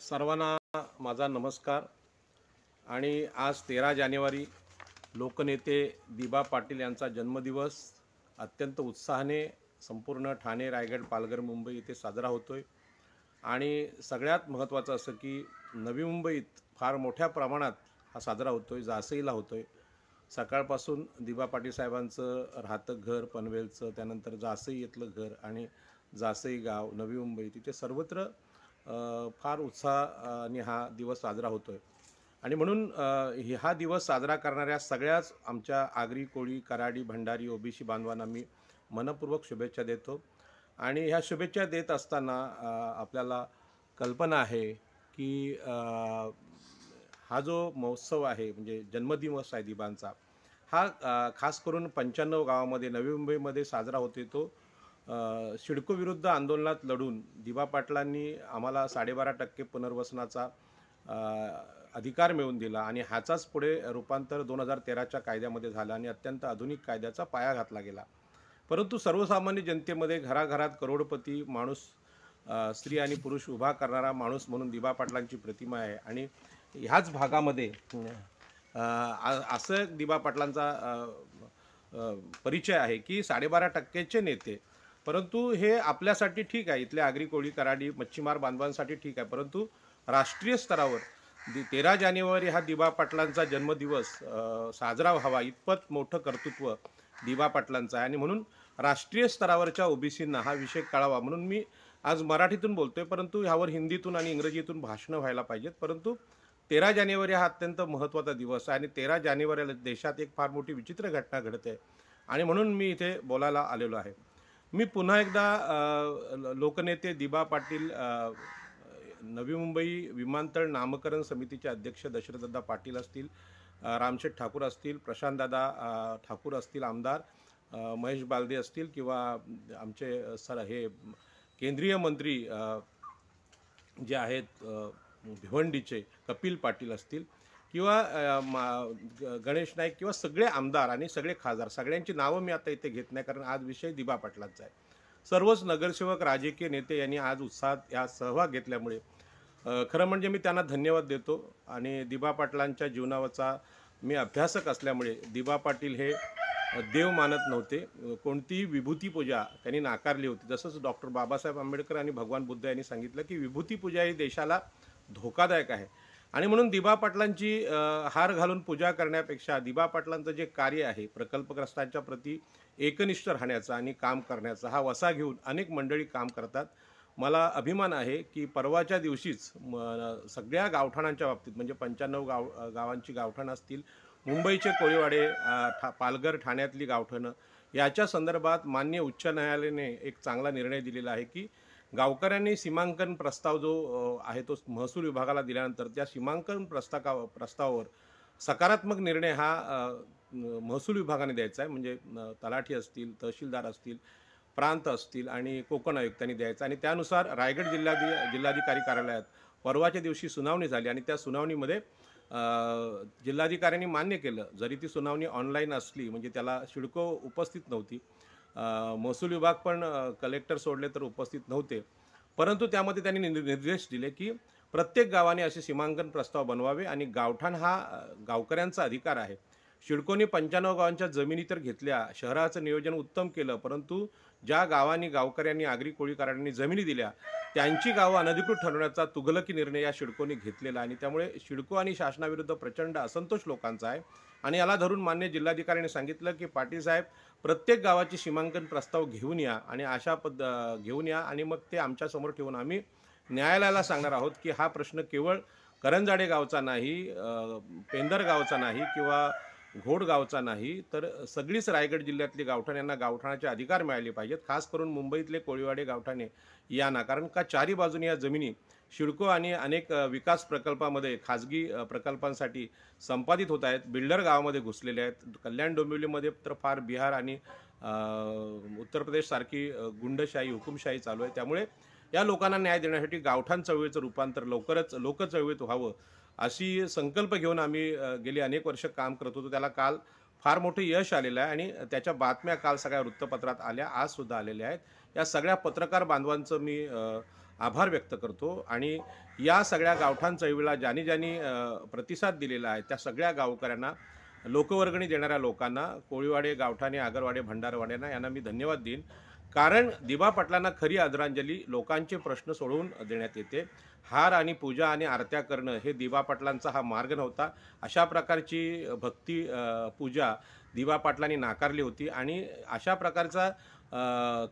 सर्वांना माझा नमस्कार। आणि आज 13 जानेवारी लोकनेते दिबा पाटील यांचा जन्मदिवस अत्यंत उत्साहाने संपूर्ण ठाणे, रायगड, पालघर, मुंबई इथे साजरा होतोय। आणि सगळ्यात महत्त्वाचं असं की नवी मुंबईत फार मोठ्या प्रमाणात हा साजरा होतोय, जासईला होतोय। सकाळपासून दिबा पाटील साहेबांचं राहतं घर पनवेलचं, त्यानंतर जासई इथलं घर आणि जासई गाव, नवी मुंबई, तिथे सर्वत्र फार उत्साहाने हा दिवस साजरा होतोय। आणि म्हणून हा दिवस साजरा करणाऱ्या सगळ्याच आमच्या आगरी, कोळी, कराडी, भंडारी, ओबीसी बांधवांना मी मनपूर्वक शुभेच्छा देतो। आणि ह्या शुभेच्छा देत असताना आपल्याला कल्पना आहे की हा जो महोत्सव आहे म्हणजे जन्मदिवस आहे दिबांचा, हा खास करून 95 गावामध्ये नवी मुंबईमध्ये साजरा होते। तो सिडको विरुद्ध आंदोलनात लढून दिबा पाटलांनी आम्हाला 12.5% पुनर्वसनाचा अधिकार मिळवून दिला आणि ह्याचाच पुढे रूपांतर 2013च्या कायद्यामध्ये झालं आणि अत्यंत आधुनिक कायद्याचा पाया घातला गेला। परंतु सर्वसामान्य जनतेमध्ये घराघरात करोडपती माणूस, स्त्री आणि पुरुष उभा करणारा माणूस म्हणून दिबा पाटलांची प्रतिमा आहे। आणि ह्याच भागामध्ये असं दिबा पाटलांचा परिचय आहे की 12.5%चे नेते, परंतु हे आपल्यासाठी ठीक आहे, इथल्या आगरी, कोळी, कराडी, मच्छीमार बांधवांसाठी ठीक आहे, परंतु राष्ट्रीय स्तरावर 13 जानेवारी हा दिबा पाटलांचा जन्मदिवस साजरा व्हावा इतपत मोठं कर्तृत्व दिबा पाटलांचं आहे। आणि म्हणून राष्ट्रीय स्तरावरच्या ओबीसींना हा विषय कळावा म्हणून मी आज मराठीतून बोलतोय, परंतु ह्यावर हिंदीतून आणि इंग्रजीतून भाषणं व्हायला पाहिजेत। परंतु 13 जानेवारी हा अत्यंत महत्त्वाचा दिवस आहे आणि 13 जानेवारीला देशात एक फार मोठी विचित्र घटना घडते आणि म्हणून मी इथे बोलायला आलेलो आहे। मी पुन्हा एकदा लोकनेते दिबा पाटील, नवी मुंबई विमानतळ नामकरण समितीचे अध्यक्ष दशरथदादा पाटील असतील, रामशेठ ठाकूर असतील, प्रशांतदादा ठाकूर असतील, आमदार महेश बालदे असतील, किंवा आमचे हे केंद्रीय मंत्री जे आहेत भिवंडीचे कपिल पाटील असतील, किंवा गणेश नाईक, किंवा सगळे आमदार आणि सगळे खासदार, सगळ्यांची नावं मी आता इथे घेत नाही कारण आज विषय दिबा पाटलांचा आहे। सर्वच नगरसेवक, राजकीय नेते यांनी आज उत्साहात या सहभाग घेतल्यामुळे खरं म्हणजे मी त्यांना धन्यवाद देतो। आणि दिबा पाटलांच्या जीवनाचा मी अभ्यासक असल्यामुळे दिबा पाटील हे देव मानत नव्हते, कोणतीही विभूती पूजा त्यांनी नाकारली होती। जसंच डॉक्टर बाबासाहेब आंबेडकर आणि भगवान बुद्ध यांनी सांगितलं की विभूती पूजा ही देशाला धोकादायक आहे। आणि म्हणून दिबा पाटलांची हार घालून पूजा करण्यापेक्षा दिबा पाटलांचं जे कार्य आहे प्रकल्पग्रस्तांच्या प्रती एकनिष्ठ राहण्याचा आणि काम करण्याचा, हा वसा घेऊन अनेक मंडळी काम करतात। मला अभिमान आहे की परवाच्या दिवशीच सगळ्या गावठाणांच्या बाबतीत म्हणजे 95 गावांची गावठाणं असतील, मुंबईचे कोळीवाडे, पालघर, ठाण्यातली गावठाणं, याच्या संदर्भात माननीय उच्च न्यायालयाने एक चांगला निर्णय दिलेला आहे की गावकऱ्यांनी सीमांकन प्रस्ताव जो आहे तो महसूल विभागाला दिल्यानंतर त्या सीमांकन प्रस्तावावर सकारात्मक निर्णय हा महसूल विभागाने द्यायचा आहे। म्हणजे तलाठी असतील, तहसीलदार असतील, प्रांत असतील आणि कोकण आयुक्तांनी द्यायचा। आणि त्यानुसार रायगड जिल्हाधिकारी कार्यालयात परवाच्या दिवशी सुनावणी झाली आणि त्या सुनावणीमध्ये जिल्हाधिकाऱ्यांनी मान्य केलं, जरी ती सुनावणी ऑनलाईन असली म्हणजे त्याला सिडको उपस्थित नव्हती, महसूल विभाग पण कलेक्टर सोडले तर उपस्थित नव्हते, परंतु त्यामध्ये त्यांनी निर्देश दिले की प्रत्येक गावाने असे सीमांकन प्रस्ताव बनवावे आणि गावठाण हा गावकऱ्यांचा अधिकार आहे। सिडकोने 95 गावांच्या जमिनी तर घेतल्या, शहराचं नियोजन उत्तम केलं, परंतु ज्या गावांनी गावकऱ्यांनी आगरी, कोळी, कराड्यांनी जमिनी दिल्या त्यांची गावं अनधिकृत ठरवण्याचा तुघलकी निर्णय या सिडकोने घेतलेला आणि त्यामुळे सिडको आणि शासनाविरुद्ध प्रचंड असंतोष लोकांचा आहे। आणि याला धरून मान्य जिल्हाधिकाऱ्यांनी सांगितलं की पाटील साहेब प्रत्येक गावाची सीमांकन प्रस्ताव घेऊन या आणि घेऊन या आणि मग ते आमच्यासमोर ठेवून आम्ही न्यायालयाला सांगणार आहोत की हा प्रश्न केवळ करंजाडे गावचा नाही, पेंदर गावचा नाही किंवा घोड गावचा नाही, तर सगळीच रायगड जिल्ह्यातली गावठाण यांना गावठाणाचे अधिकार मिळाले पाहिजेत, खास करून मुंबईतले कोळीवाडे गावठाणे यांना, कारण का चारी बाजूने या जमिनी सिडको आणि अनेक विकास प्रकल्पामध्ये खाजगी प्रकल्पांसाठी संपादित होत आहेत, बिल्डर गावामध्ये घुसलेले आहेत। कल्याण डोंबिवलीमध्ये तर फार बिहार आणि उत्तर प्रदेशसारखी गुंडशाही, हुकुमशाही चालू आहे। त्यामुळे या लोकांना न्याय देण्यासाठी गावठाण चळवळीचं रूपांतर लवकरच लोकचळवळीत व्हावं अशी संकल्प घेऊन आम्ही गेली अनेक वर्ष काम करत होतो। त्याला काल फार मोठं यश आलेलं आहे आणि त्याच्या बातम्या काल सगळ्या वृत्तपत्रात आल्या, आज सुद्धा आलेल्या आहेत। या सगळ्या पत्रकार बांधवांचं मी आभार व्यक्त करतो आणि या सगळ्या गावठाण चळवळीला ज्यांनी ज्यांनी प्रतिसाद दिलेला आहे त्या सगळ्या गावकऱ्यांना, लोकवर्गणी देणाऱ्या लोकांना, कोळीवाडे, गावठाणे, आगरवाडे, भंडारवाड्यांना यांना मी धन्यवाद देईन. कारण दिबा पाटलांना खरी आदरांजली लोकांचे प्रश्न सोडवून देण्यात येते. हार आणि पूजा आणि आरत्या करणं हे दिबा पाटलांचा हा मार्ग नव्हता. अशा प्रकारची भक्ती पूजा दिबा पाटलांनी नाकारली होती आणि अशा प्रकारचा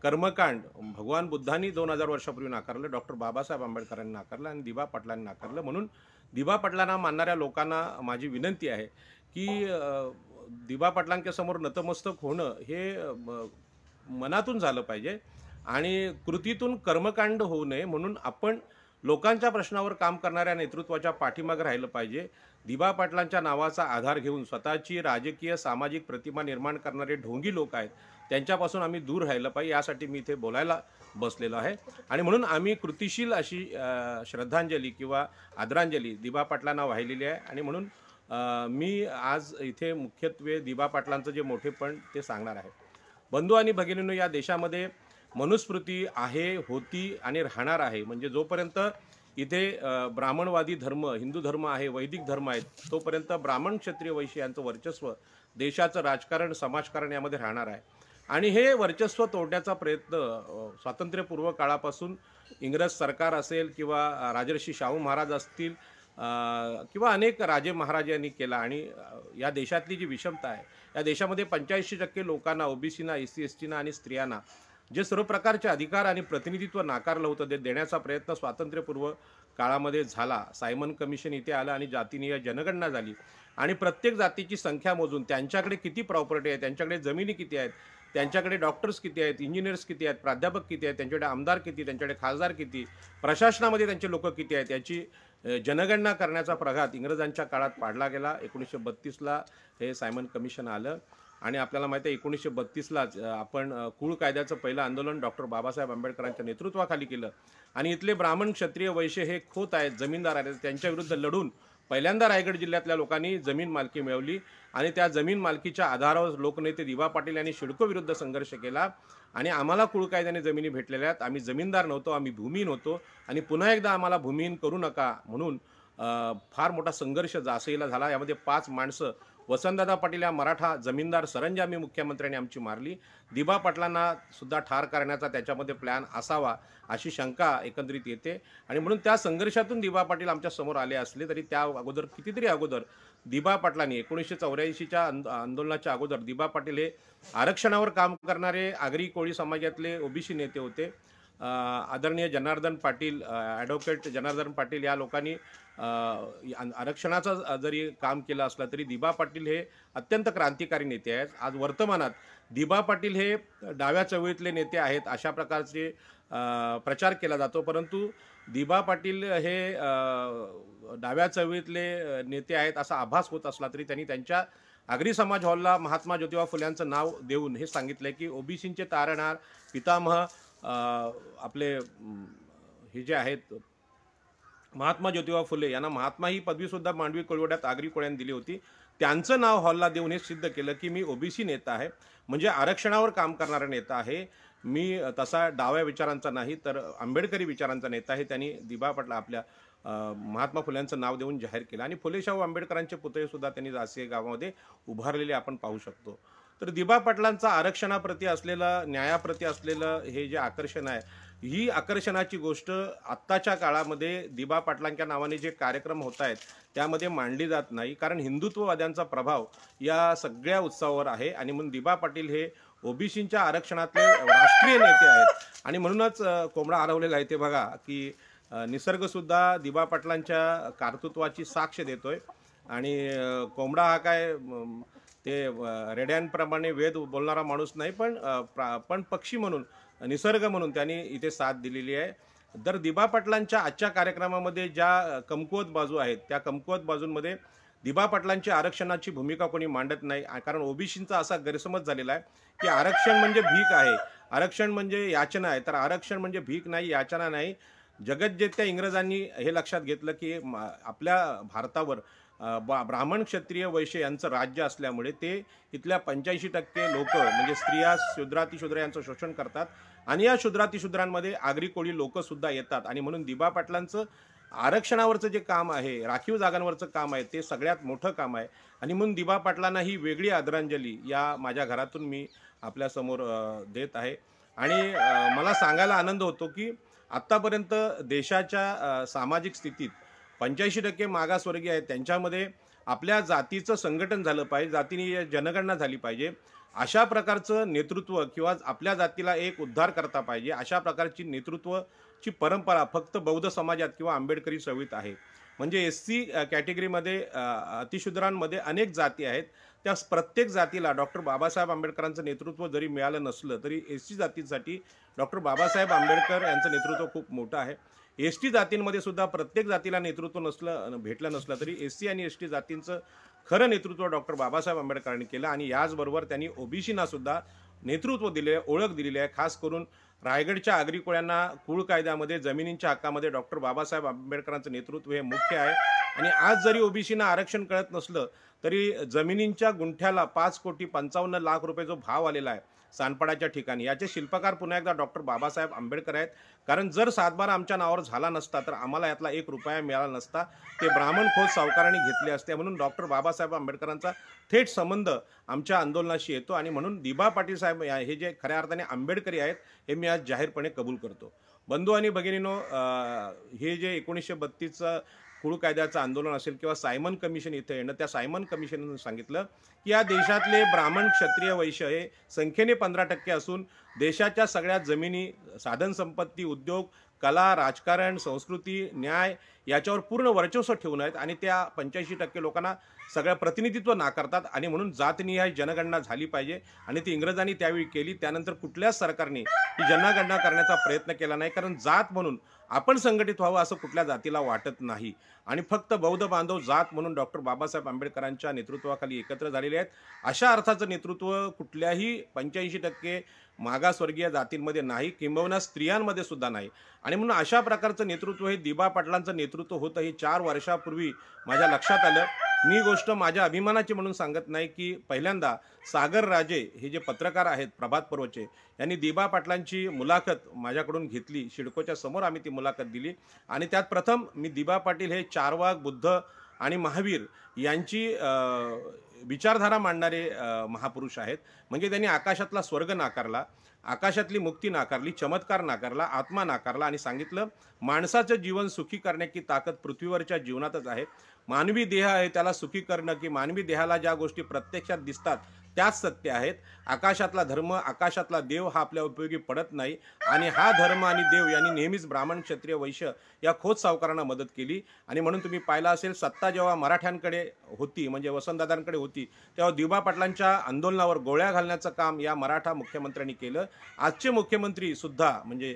कर्मकांड भगवान बुद्धांनी 2000 वर्षापूर्वी नाकारलं, डॉक्टर बाबासाहेब आंबेडकरांनी नाकारलं आणि दिबा पाटलांनी नाकारलं. म्हणून दिबा पाटलांना मानणाऱ्या लोकांना माझी विनंती आहे की दिबा पाटलांच्या समोर नतमस्तक होणं हे मनातून झालं पाहिजे आणि कृतीतून कर्मकांड होऊ नये. म्हणून आपण लोकांच्या प्रश्नावर काम करणाऱ्या नेतृत्वाच्या पाठीमागे राहिलं पाहिजे. दिबा पाटलांच्या नावाचा आधार घेऊन स्वतःची राजकीय सामाजिक प्रतिमा निर्माण करणारे ढोंगी लोक आहेत, त्यांच्यापासून आम्ही दूर राहिलं पाहिजे. यासाठी मी इथे बोलायला बसलेलो आहे आणि म्हणून आम्ही कृतिशील अशी श्रद्धांजली किंवा आदरांजली दिबा पाटलांना वाहिलेली आहे. आणि म्हणून मी आज इथे मुख्यत्वे दिबा पाटलांचं जे मोठेपण ते सांगणार आहे. बंधू आणि भगिनींनो, या देशामध्ये मनुस्मृती आहे, होती आणि राहणार आहे. म्हणजे जोपर्यंत इथे ब्राह्मणवादी धर्म, हिंदू धर्म आहे, वैदिक धर्म आहेत, तोपर्यंत ब्राह्मण, क्षत्रिय, वैश्य यांचं वर्चस्व देशाचं राजकारण, समाजकारण यामध्ये राहणार आहे. आणि हे वर्चस्व तोडण्याचा प्रयत्न स्वातंत्र्यपूर्व काळापासून इंग्रज सरकार असेल किंवा राजर्षी शाहू महाराज असतील किंवा अनेक राजे महाराज यांनी केला. आणि या देशातली जी विषमता आहे, या देशामध्ये 85% लोकांना, ओबीसीना, SC STना आणि स्त्रियांना जे सर्व प्रकारचे अधिकार आणि प्रतिनिधित्व नाकारलं होतं ते देण्याचा प्रयत्न स्वातंत्र्यपूर्व काळामध्ये झाला. सायमन कमिशन इथे आलं आणि जातीनीय जनगणना झाली आणि प्रत्येक जातीची संख्या मोजून त्यांच्याकडे किती प्रॉपर्टी आहे, त्यांच्याकडे जमिनी किती आहेत, त्यांच्याकडे डॉक्टर्स किती आहेत, इंजिनियर्स किती आहेत, प्राध्यापक किती आहेत, त्यांच्याकडे आमदार किती, त्यांच्याकडे खासदार किती, प्रशासनामध्ये त्यांचे लोक किती आहेत, याची जनगणना करण्याचा प्रघात इंग्रजांच्या काळात पाडला गेला. 1932ला हे सायमन कमिशन आलं आणि आपल्याला माहिती आहे 1932लाच आपण कुळ कायद्याचं पहिलं आंदोलन डॉक्टर बाबासाहेब आंबेडकरांच्या नेतृत्वाखाली केलं आणि इथले ब्राह्मण, क्षत्रिय, वैश्य हे खोत आहेत, जमीनदार आहेत, त्यांच्याविरुद्ध लढून पहिल्यांदा रायगड जिल्ह्यातल्या लोकांनी जमीन मालकी मिळवली आणि त्या जमीन मालकीच्या आधारावर लोकनेते दिबा पाटील यांनी सिडको विरुद्ध संघर्ष केला आणि आम्हाला कुळ कायद्याने जमिनी भेटलेल्या आहेत. आम्ही जमीनदार नव्हतो, आम्ही भूमिहीन होतो आणि पुन्हा एकदा आम्हाला भूमिहीन करू नका म्हणून फार मोठा संघर्ष जासईला झाला. यामध्ये 5 माणसं, वसंतदादा पाटील या मराठा जमीनदार सरंजामी मुख्यमंत्र्यांनी आमची मारली. दिबा पाटलांना सुद्धा ठार करण्याचा त्याच्यामध्ये प्लॅन असावा अशी शंका एकंदरीत येते आणि म्हणून त्या संघर्षातून दिबा पाटील आमच्या समोर आले असले तरी त्या अगोदर कितीतरी अगोदर दिबा पाटलांनी 1984च्या आंदोलनाच्या अगोदर दिबा पाटील हे आरक्षणावर काम करणारे आगरी कोळी समाजातले ओबीसी नेते होते. आदरणीय जनार्दन पाटील, ॲडव्होकेट जनार्दन पाटील या लोकांनी आरक्षणाचं जरी काम केलं असलं तरी दिबा पाटील हे अत्यंत क्रांतिकारी नेते आहेत. आज वर्तमानात दिबा पाटील हे डाव्या चळवळीतले नेते आहेत अशा प्रकारचे प्रचार केला जातो. परंतु दिबा पाटील हे डाव्या चळवळीतले नेते आहेत असा आभास होत असला तरी त्यांनी त्यांच्या आगरी समाज हॉलला महात्मा ज्योतिबा फुले यांचं नाव देऊन हे सांगितलं की ओबीसींचे तारणहार पितामह आपले हे जे आहेत महात्मा ज्योतिबा फुले यांना महात्मा ही पदवीसुद्धा मांडवी कोळवड्यात आगरी कोळ्यांनी दिली होती. त्यांचं नाव हॉलला देऊन हे सिद्ध केलं की मी ओबीसी नेता आहे, म्हणजे आरक्षणावर काम करणारा नेता आहे. मी तसा डाव्या विचारांचा नाही तर आंबेडकरी विचारांचा नेता आहे. त्यांनी दिबा पाटला आपल्या महात्मा फुल्यांचं नाव देऊन जाहीर केलं आणि फुले शाहू आंबेडकरांचे पुतळेसुद्धा त्यांनी जासे गावामध्ये उभारलेले आपण पाहू शकतो. तर दिबा पाटलांचा आरक्षणाप्रती असलेलं, न्यायाप्रती असलेलं हे जे आकर्षण आहे, ही आकर्षणाची गोष्ट आत्ताच्या काळामध्ये दिबा पाटलांच्या नावाने जे कार्यक्रम होत आहेत त्यामध्ये मांडली जात नाही. कारण हिंदुत्ववाद्यांचा प्रभाव या सगळ्या उत्सवावर आहे आणि म्हणून दिबा पाटील हे ओबीसींच्या आरक्षणातले राष्ट्रीय नेते आहेत आणि म्हणूनच कोंबडा हरवलेला आहे ते बघा की निसर्गसुद्धा दिबा पाटलांच्या कर्तृत्वाची साक्ष देतोय आणि कोंबडा हा काय ते रेड्यांप्रमाणे वेद बोलणारा माणूस नाही पण पक्षी म्हणून, निसर्ग म्हणून त्यांनी इथे साथ दिलेली आहे. तर दिबा पाटलांच्या आजच्या कार्यक्रमामध्ये ज्या कमकुवत बाजू आहेत त्या कमकुवत बाजूंमध्ये दिबा पाटलांची आरक्षणाची भूमिका कोणी मांडत नाही. कारण ओबीसींचा असा गैरसमज झालेला आहे की आरक्षण म्हणजे भीक आहे, आरक्षण म्हणजे याचना आहे. तर आरक्षण म्हणजे भीक नाही, याचना नाही. जगज्जेत्या इंग्रजांनी हे लक्षात घेतलं की आपल्या भारतावर ब्राह्मण क्षत्रिय वैश्य यांचं राज्य असल्यामुळे ते इथल्या 85% लोक म्हणजे स्त्रिया शूद्रातिशूद्र यांचं शोषण करतात आणि या शूद्रातिशूद्रांमध्ये आगरी कोळी लोक सुद्धा येतात आणि म्हणून दिबा पाटलांचं आरक्षणावरचं जे काम आहे, राखीव जागांवरचं काम आहे, ते सगळ्यात मोठं काम आहे आणि म्हणून दिबा पाटलांना ही वेगळी आदरांजली या माझ्या घरातून मी आपल्यासमोर देत आहे. आणि मला सांगायला आनंद होतो की आत्तापर्यंत देशाच्या सामाजिक स्थितीत 85% मागासवर्गीय आहेत, त्यांच्यामध्ये आपल्या जातीचं संघटन झालं पाहिजे, जातीने जनगणना झाली पाहिजे, अशा प्रकारचं नेतृत्व किंवा आपल्या जातीला एक उद्धार करता पाहिजे अशा प्रकारची नेतृत्वाची परंपरा फक्त बौद्ध समाजात किंवा आंबेडकरी चळवळीत आहे. म्हणजे एससी कॅटेगरीमध्ये अतिशूद्रांमध्ये अनेक जाती आहेत, त्या प्रत्येक जातीला डॉक्टर बाबासाहेब आंबेडकरांचं नेतृत्व जरी मिळालं नसलं तरी एससी जातीसाठी डॉक्टर बाबासाहेब आंबेडकर यांचं नेतृत्व खूप मोठं आहे. एसटी जातींमध्ये सुद्धा प्रत्येक जातीला नेतृत्व भेटलं नसलं तरी एससी आणि एसटी जातींचं खरं नेतृत्व डॉक्टर बाबासाहेब आंबेडकरांनी केलं आणि याचबरोबर त्यांनी ओबीसीना सुद्धा नेतृत्व दिले, ओळख दिलेली आहे. खास करून रायगडच्या आगरी कोळ्यांना कुळ कायद्यामध्ये जमिनींच्या हक्कामध्ये डॉक्टर बाबासाहेब आंबेडकरांचं नेतृत्व हे मुख्य आहे. आणि आज जरी ओबीसीना आरक्षण कळत नसलं तरी जमिनींच्या गुंठ्याला 5,55,00,000 रुपये जो भाव आलेला आहे सानपाड्याच्या ठिकाणी, याचे शिल्पकार पुन्हा एकदा डॉक्टर बाबासाहेब आंबेडकर आहेत. कारण जर सातबारा आमच्या नावावर झाला नसता तर आम्हाला यातला 1 रुपया मिळाला नसता, ते ब्राह्मण खोत सावकारांनी घेतले असते. म्हणून डॉक्टर बाबासाहेब आंबेडकरांचा थेट संबंध आमच्या आंदोलनाशी येतो आणि म्हणून दिबा पाटील साहेब हे जे खऱ्या अर्थाने आंबेडकरी आहेत हे मी आज जाहीरपणे कबूल करतो. बंधू आणि भगिनींनो, हे जे 1932चं कुळ कायद्याचं आंदोलन असेल किंवा सायमन कमिशन इथे येणं, त्या सायमन कमिशनने सांगितलं की या देशातले ब्राह्मण क्षत्रिय वैश्य हे संख्येने 15% असून देशाच्या सगळ्या जमिनी, साधन संपत्ती, उद्योग, कला, राजकारण, संस्कृती, न्याय याच्यावर पूर्ण वर्चस्व ठेवून आहेत आणि त्या 85% लोकांना सगळं प्रतिनिधित्व नाकारतात आणि म्हणून जातनिहाय जनगणना झाली पाहिजे आणि ती इंग्रजांनी त्यावेळी केली. त्यानंतर कुठल्याच सरकारने ही जनगणना करण्याचा प्रयत्न केला नाही, कारण जात म्हणून आपण संघटित व्हावं असं कुठल्या जातीला वाटत नाही आणि फक्त बौद्ध बांधव जात म्हणून डॉक्टर बाबासाहेब आंबेडकरांच्या नेतृत्वाखाली एकत्र झालेले आहेत. अशा अर्थाचं नेतृत्व कुठल्याही 85% मागासवर्गीय जातींमध्ये नाही, किंबहुना स्त्रियांमध्ये सुद्धा नाही. आणि म्हणून अशा प्रकारचं नेतृत्व हे दिबा पाटलांचं नेतृत्व होतं हे 4 वर्षापूर्वी माझ्या लक्षात आलं. मी गोष्ट माझ्या अभिमानाची म्हणून सांगत नाही की पहिल्यांदा सागर राजे हे जे पत्रकार आहेत प्रभात पर्वचे, यांनी दिबा पाटलांची मुलाखत माझ्याकडून घेतली. सिडकोच्या समोर आम्ही ती मुलाखत दिली आणि त्यात प्रथम मी दिबा पाटील हे चारवाक, बुद्ध आणि महावीर यांची विचारधारा मांडणारे महापुरुष आहेत. म्हणजे त्यांनी आकाशातला स्वर्ग नाकारला, आकाशातली मुक्ती नाकारली, चमत्कार नाकारला, आत्मा नाकारला आणि सांगितलं माणसाचं जीवन सुखी करण्याची ताकद पृथ्वीवरच्या जीवनातच आहे. मानवी देह आहे त्याला सुखी करणं, की मानवी देहाला ज्या गोष्टी प्रत्यक्षात दिसतात त्याच सत्य आहेत. आकाशातला धर्म, आकाशातला देव हा आपल्या उपयोगी पडत नाही आणि हा धर्म आणि देव यांनी नेहमीच ब्राह्मण, क्षत्रिय, वैश्य या खोत सावकारांना मदत केली. आणि म्हणून तुम्ही पाहिलं असेल सत्ता जेव्हा मराठ्यांकडे होती म्हणजे वसंतदादांकडे होती तेव्हा दिबा पाटलांच्या आंदोलनावर गोळ्या घालण्याचं काम या मराठा मुख्यमंत्र्यांनी केलं. आजचे मुख्यमंत्री सुद्धा म्हणजे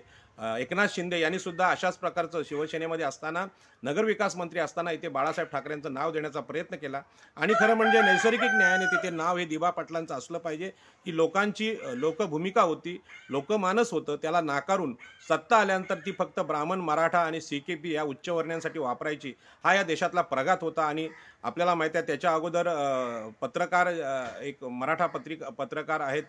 एकनाथ शिंदे यांनी सुद्धा अशाच प्रकारचं शिवसेनेमध्ये असताना, नगरविकास मंत्री असताना इथे बाळासाहेब ठाकरेंचं नाव देण्याचा प्रयत्न केला. आणि खरं म्हणजे नैसर्गिक न्यायाने तिथे नाव हे दिबा पाटलांचं असलं पाहिजे की लोकांची लोकभूमिका होती, लोकमानस होतं, त्याला नाकारून सत्ता आल्यानंतर ती फक्त ब्राह्मण, मराठा आणि सीकेपी या उच्चवर्णीयांसाठी वापरायची, हा या देशातला प्रघात होता. आणि आपल्याला माहिती आहे त्याच्या अगोदर पत्रकार, एक मराठा पत्रकार आहेत,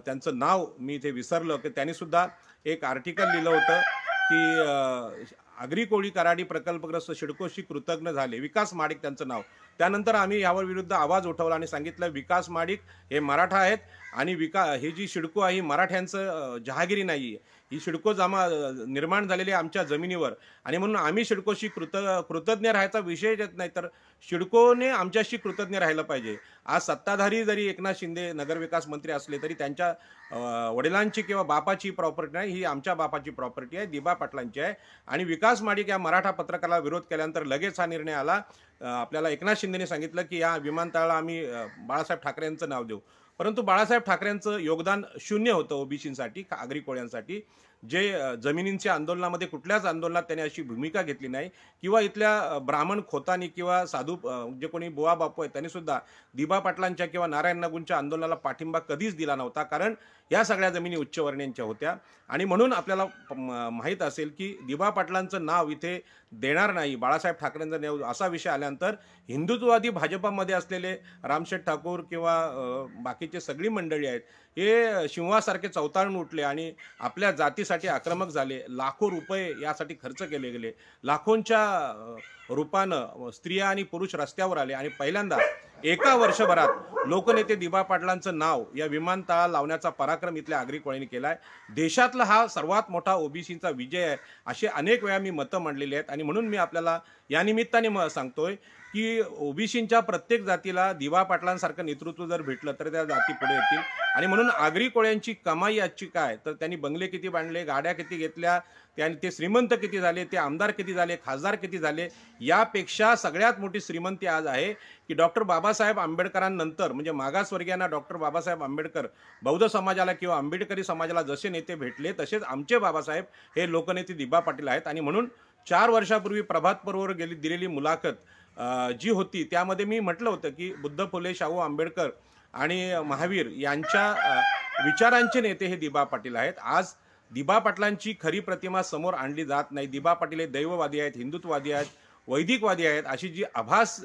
त्यांचं नाव मी इथे विसरलं, की त्यांनी सुद्धा एक आर्टिकल लिहिलं होतं की आगरी कोळी कराडी प्रकल्पग्रस्त सिडकोशी कृतज्ञ झाले, विकास माडिक त्यांचं नाव. त्यानंतर आम्ही यावर विरुद्ध आवाज उठवला आणि सांगितलं विकास माडिक हे मराठा आहेत आणि हे जी सिडको आहे ही मराठ्यांचं जहागिरी नाही आहे, ही सिडको निर्माण झालेली आहे आमच्या जमिनीवर आणि म्हणून आम्ही सिडकोशी कृतज्ञ राहायचा विषय येत नाही, तर सिडकोने आमच्याशी कृतज्ञ राहिलं पाहिजे. आज सत्ताधारी जरी एकनाथ शिंदे नगरविकास मंत्री असले तरी त्यांच्या वडिलांची किंवा बापाची प्रॉपर्टी नाही, ही आमच्या बापाची प्रॉपर्टी आहे, दिबा पाटलांची आहे. आणि विकास माडिक या मराठा पत्रकाराला विरोध केल्यानंतर लगेच हा निर्णय आला. आपल्याला एकनाथ शिंदेने सांगितलं की या विमानतळाला आम्ही बाळासाहेब ठाकरे यांचं नाव देऊ, परंतु बाळासाहेब ठाकरेंचं योगदान शून्य होतं ओबीसींसाठी, आगरी कोळ्यांसाठी. जे जमिनींच्या आंदोलनामध्ये कुठल्याच आंदोलनात त्यांनी अशी भूमिका घेतली नाही किंवा इथल्या ब्राह्मण खोतांनी किंवा साधू जे कोणी बुवा बापू आहेत त्यांनी सुद्धा दिबा पाटलांच्या किंवा नारायण नागूंच्या आंदोलनाला पाठिंबा कधीच दिला नव्हता, कारण या सगळ्या जमिनी उच्चवर्णीयांच्या होत्या. आणि म्हणून आपल्याला माहीत असेल की दिबा पाटलांचं नाव इथे देणार नाही, बाळासाहेब ठाकरेंचं नाव, असा विषय आल्यानंतर हिंदुत्ववादी भाजपामध्ये असलेले रामशेठ ठाकूर किंवा बाकीचे सगळी मंडळी आहेत हे सिंहासारखे चवताळून उठले आणि आपल्या जातीसाठी आक्रमक झाले. लाखो रुपये यासाठी खर्च केले गेले. लाखोंच्या रूपानं स्त्रिया आणि पुरुष रस्त्यावर आले आणि पहिल्यांदा एका वर्षभरात लोकनेते दिबा पाटलांचं नाव या विमानतळाला लावण्याचा पराक्रम इथल्या आगरी कोळ्यांनी केलाय. देशातला हा सर्वात मोठा ओबीसीचा विजय आहे असे अनेक वेळा मी मतं मांडलेली आहेत. आणि म्हणून मी आपल्याला या निमित्ताने सांगतोय की ओबीसींच्या प्रत्येक जातीला दिबा पाटलांसारखं नेतृत्व जर भेटलं तर त्या जाती पुढे येतील. आणि म्हणून आगरी कोळ्यांची कमाई आजची काय, तर त्यांनी बंगले किती बांधले, गाड्या किती घेतल्या, त्यांनी ते श्रीमंत किती झाले, ते आमदार किती झाले, खासदार किती झाले, यापेक्षा सगळ्यात मोठी श्रीमंती आज आहे की डॉक्टर बाबासाहेब आंबेडकरांनंतर म्हणजे मागासवर्गीयांना डॉक्टर बाबासाहेब आंबेडकर, बौद्ध समाजाला किंवा आंबेडकरी समाजाला जसे नेते भेटले तसेच आमचे बाबासाहेब हे लोकनेते दिबा पाटील आहेत. आणि म्हणून 4 वर्षापूर्वी प्रभात पर्ववर दिलेली मुलाखत जी होती त्यामध्ये मी म्हटलं होतं की बुद्ध, फुले, शाहू आंबेडकर आणि महावीर यांच्या विचारांचे नेते हे दिबा पाटील आहेत. आज दिबा पाटलांची खरी प्रतिमा समोर आणली जात नाही. दिबा पाटील हे दैववादी आहेत, हिंदुत्ववादी आहेत, वैदिकवादी आहेत अशी जी आभास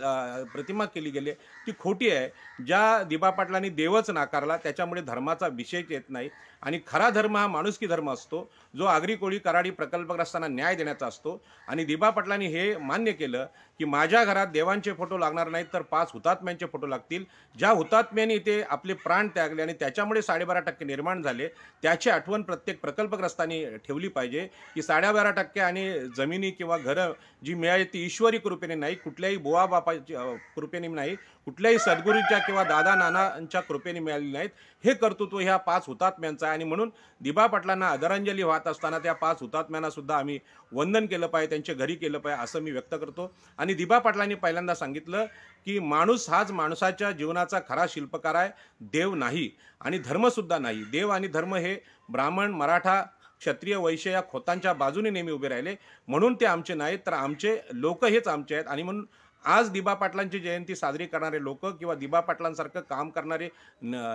प्रतिमा केली गेली ती खोटी आहे. ज्या दिबा पाटलांनी देवच नाकारला त्याच्यामुळे धर्माचा विषय येत नाही. आणि खरा धर्म हा माणुसकी धर्म असतो जो आगरी कोळी कराडी प्रकल्पग्रस्तांना न्याय देण्याचा असतो. आणि दिबा पाटलांनी हे मान्य केलं की माझ्या घरात देवांचे फोटो लागणार नाहीत तर 5 हुतात्म्यांचे फोटो लागतील. ज्या हुतात्म्यांनी ते आपले प्राण त्यागले आणि त्याच्यामुळे 12.5% निर्माण झाले त्याची आठवण प्रत्येक प्रकल्पग्रस्तांनी ठेवली पाहिजे की 12.5% आणि जमिनी किंवा घरं जी मिळाली ती ईश्वरी कृपेने नाही, कुठल्याही बुवा बापाच्या कृपेने नाही, कुठल्याही सद्गुरूच्या किंवा दादा नानांच्या कृपेने मिळालेली नाहीत. हे कर्तृत्व ह्या 5 हुतात्म्यांचं आहे. आणि म्हणून दिबा पाटलांना आदरांजली वाहत असताना त्या 5 हुतात्म्यांना सुद्धा आम्ही वंदन केलं पाहिजे, त्यांच्या घरी केलं पाहिजे असं मी व्यक्त करतो. आणि दिबा पाटलांनी पहिल्यांदा सांगितलं की माणूस हाच माणसाच्या जीवनाचा खरा शिल्पकार आहे, देव नाही आणि धर्मसुद्धा नाही. देव आणि धर्म हे ब्राह्मण, मराठा, क्षत्रिय, वैश्य या खोतांच्या बाजूने नेहमी उभे राहिले, म्हणून ते आमचे नाहीत तर आमचे लोक हेच आमचे आहेत. आणि म्हणून आज दिबा पाटलांची जयंती साजरी करणारे लोक किंवा दिबा पाटलांसारखं काम करणारे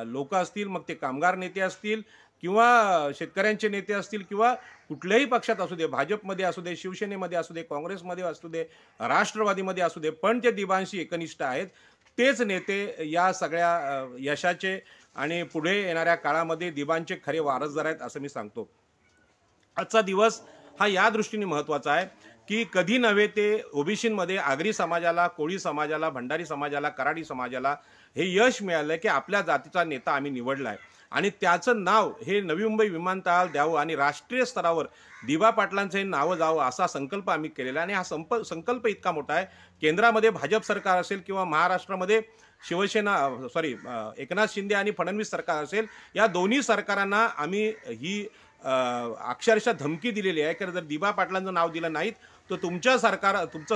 लोक असतील, मग ते कामगार नेते असतील किंवा शेतकऱ्यांचे नेते असतील किंवा कुठल्याही पक्षात असू दे, भाजपमध्ये असू दे, शिवसेनेमध्ये असू दे, काँग्रेसमध्ये असू दे, राष्ट्रवादीमध्ये असू दे, पण ते दिबांशी एकनिष्ठ आहेत. तेच नेते या सगळ्या यशाचे आणि पुढे येणाऱ्या काळामध्ये दिबांचे खरे वारसदार आहेत असं मी सांगतो. आजचा दिवस हा या दृष्टीने महत्त्वाचा आहे की कधी नव्हे ते ओबीसीमध्ये आगरी समाजाला, कोळी समाजाला, भंडारी समाजाला, कराडी समाजाला हे यश मिळालं की आपल्या जातीचा नेता आम्ही निवडला आहे आणि त्याचं नाव हे नवी मुंबई विमानतळाला द्यावं आणि राष्ट्रीय स्तरावर दिबा पाटलांचं हे नावं जावं असा संकल्प आम्ही केलेला आहे. आणि हा संकल्प इतका मोठा आहे, केंद्रामध्ये भाजप सरकार असेल किंवा महाराष्ट्रामध्ये एकनाथ शिंदे आणि फडणवीस सरकार असेल, या दोन्ही सरकारांना आम्ही ही अक्षरशः धमकी दिलेली आहे की जर दिबा पाटलांचं नाव दिलं नाहीत तर तुमचं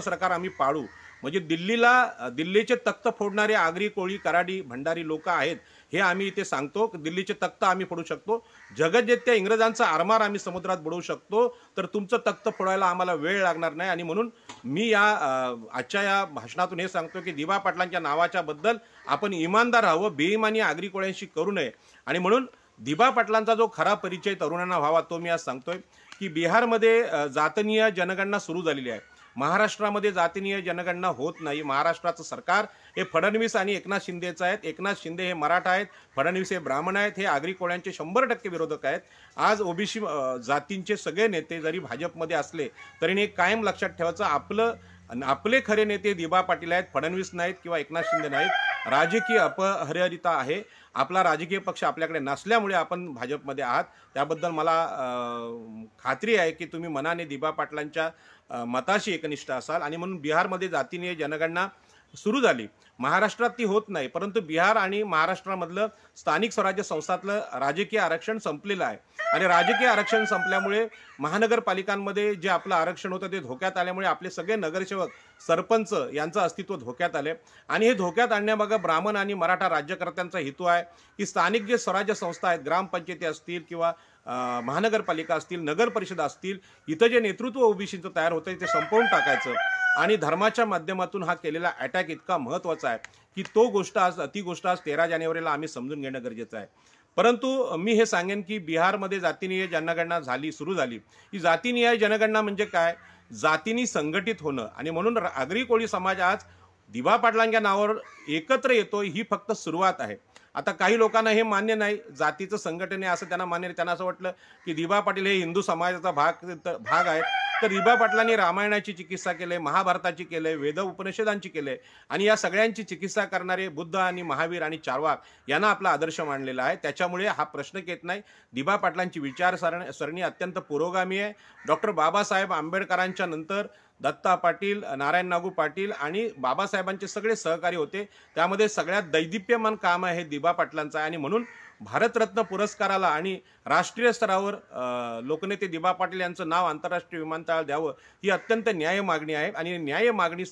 सरकार आम्ही पाडू. म्हणजे दिल्लीचे तख्त फोडणारे आगरी, कोळी, कराडी, भंडारी लोक आहेत हे आम्ही इथे सांगतो. दिल्लीचे तख्त आम्ही फोडू शकतो, जगज्जेत्या इंग्रजांचा आरमार आम्ही समुद्रात बुडवू शकतो, तर तुमचं तख्त फोडायला आम्हाला वेळ लागणार नाही. आणि म्हणून मी आजच्या या भाषणातून हे सांगतो की दिबा पाटलांच्या नावाच्या बद्दल आपण इमानदार राहावं, बेईमानी आगरी कोळ्यांशी करू नये. आणि म्हणून दिबा पाटलांचा जो खरा परिचय तरुणांना व्हावा तो मी आज सांगतोय की बिहारमध्ये जातनीय जनगणना सुरू झालेली आहे, महाराष्ट्रामध्ये जातीय जनगणना होत नाही. महाराष्ट्राचं सरकार हे फडणवीस आणि एकनाथ शिंदेचं आहेत. एकनाथ शिंदे हे मराठा आहेत, फडणवीस हे ब्राह्मण आहेत, हे आगरी कोळ्यांचे 100% विरोधक आहेत. आज ओबीसी जातींचे सगळे नेते जरी भाजपमध्ये असले तरी कायम लक्षात ठेवायचं आपले खरे नेते दिबा पाटील आहेत, फडणवीस नाहीत किंवा एकनाथ शिंदे नाहीत. राजकीय अपहर्यता आहे, आपला राजकीय पक्ष आपल्याकडे नसल्यामुळे आपण भाजपमध्ये आहात. त्याबद्दल मला खात्री आहे की तुम्ही मनाने दिबा पाटलांच्या मताशी एकनिष्ठ असाल. आणि म्हणून बिहारमध्ये जातीय जनगणना सुरू झाली, महाराष्ट्रात ती होत नाही, परंतु बिहार आणि महाराष्ट्रामधलं स्थानिक स्वराज्य संस्थातलं राजकीय आरक्षण संपलेलं आहे. आणि राजकीय आरक्षण संपल्यामुळे महानगरपालिकांमध्ये जे आपलं आरक्षण होतं ते धोक्यात आल्यामुळे आपले सगळे नगरसेवक, सरपंच यांचं अस्तित्व धोक्यात आले. आणि हे धोक्यात आणण्यामागे ब्राह्मण आणि मराठा राज्यकर्त्यांचा हेतू आहे की स्थानिक जे स्वराज्य संस्था आहेत, ग्रामपंचायती असतील किंवा महानगरपालिका असतील, नगर परिषद असतील, इथं जे नेतृत्व ओबीसीचं तयार होतं ते संपवून टाकायचं. आणि धर्माच्या माध्यमातून हा केलेला अटॅक इतका महत्त्वाचा आहे की ती गोष्ट आज 13 जानेवारीला आम्ही समजून घेणं गरजेचं आहे. परंतु मी हे सांगेन की बिहारमध्ये जातीनिहाय जनगणना सुरू झाली. ही जातीनिहाय जनगणना म्हणजे काय? जातींनी संघटित होणं. आणि म्हणून आगरी कोळी समाज आज दिबा पाटलांच्या नावावर एकत्र येतो, ही फक्त सुरुवात आहे. आता काही लोकांना हे मान्य नाही, जातीचं संघटन आहे असं त्यांना मान्य नाही. त्यांना असं वाटलं की दिबा पाटील हे हिंदू समाजाचा भाग आहेत. तर दिबा पाटलांनी रामायणाची चिकित्सा केली, महाभारताची केली, वेद उपनिषदांची केली आणि या सगळ्यांची चिकित्सा करणारे बुद्ध आणि महावीर आणि चार्वाक यांना आपला आदर्श मानलेला आहे. त्याच्यामुळे हा प्रश्न येत नाही. दिबा पाटलांची विचारसरणी अत्यंत पुरोगामी आहे. डॉक्टर बाबासाहेब आंबेडकरांच्या नंतर दत्ता पाटील, नारायण नागू पाटील आणि बाबासाहेबांचे सगळे सहकारी होते. त्यामध्ये सगळ्यात दैदिप्यमान काम आहे हे दिबा पाटलांचं आहे. आणि म्हणून भारतरत्न पुरस्काराला आणि राष्ट्रीय स्तरावर लोकनेते दिबा पाटील यांचं नाव आंतरराष्ट्रीय विमानतळावर द्यावं ही अत्यंत न्याय मागणी आहे. आणि न्याय मागणी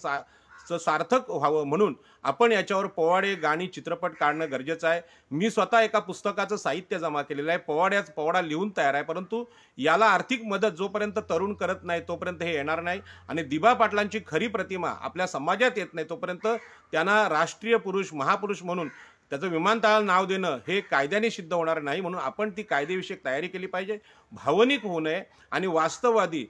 सार्थक व्हावं म्हणून आपण याच्यावर पोवाडे, गाणी, चित्रपट काढणं गरजेचं आहे. मी स्वतः एका पुस्तकाचं साहित्य जमा केलेलं आहे. पोवाडा लिहून तयार आहे. परंतु याला आर्थिक मदत जोपर्यंत तरुण करत नाही तोपर्यंत हे येणार नाही. आणि दिबा पाटलांची खरी प्रतिमा आपल्या समाजात येत नाही तोपर्यंत त्यांना राष्ट्रीय पुरुष, महापुरुष म्हणून त्याचं विमानतळाला नाव देणं हे कायद्याने सिद्ध होणार नाही. म्हणून आपण ती कायदेविषयक तयारी केली पाहिजे, भावनिक होऊ नये आणि वास्तववादी.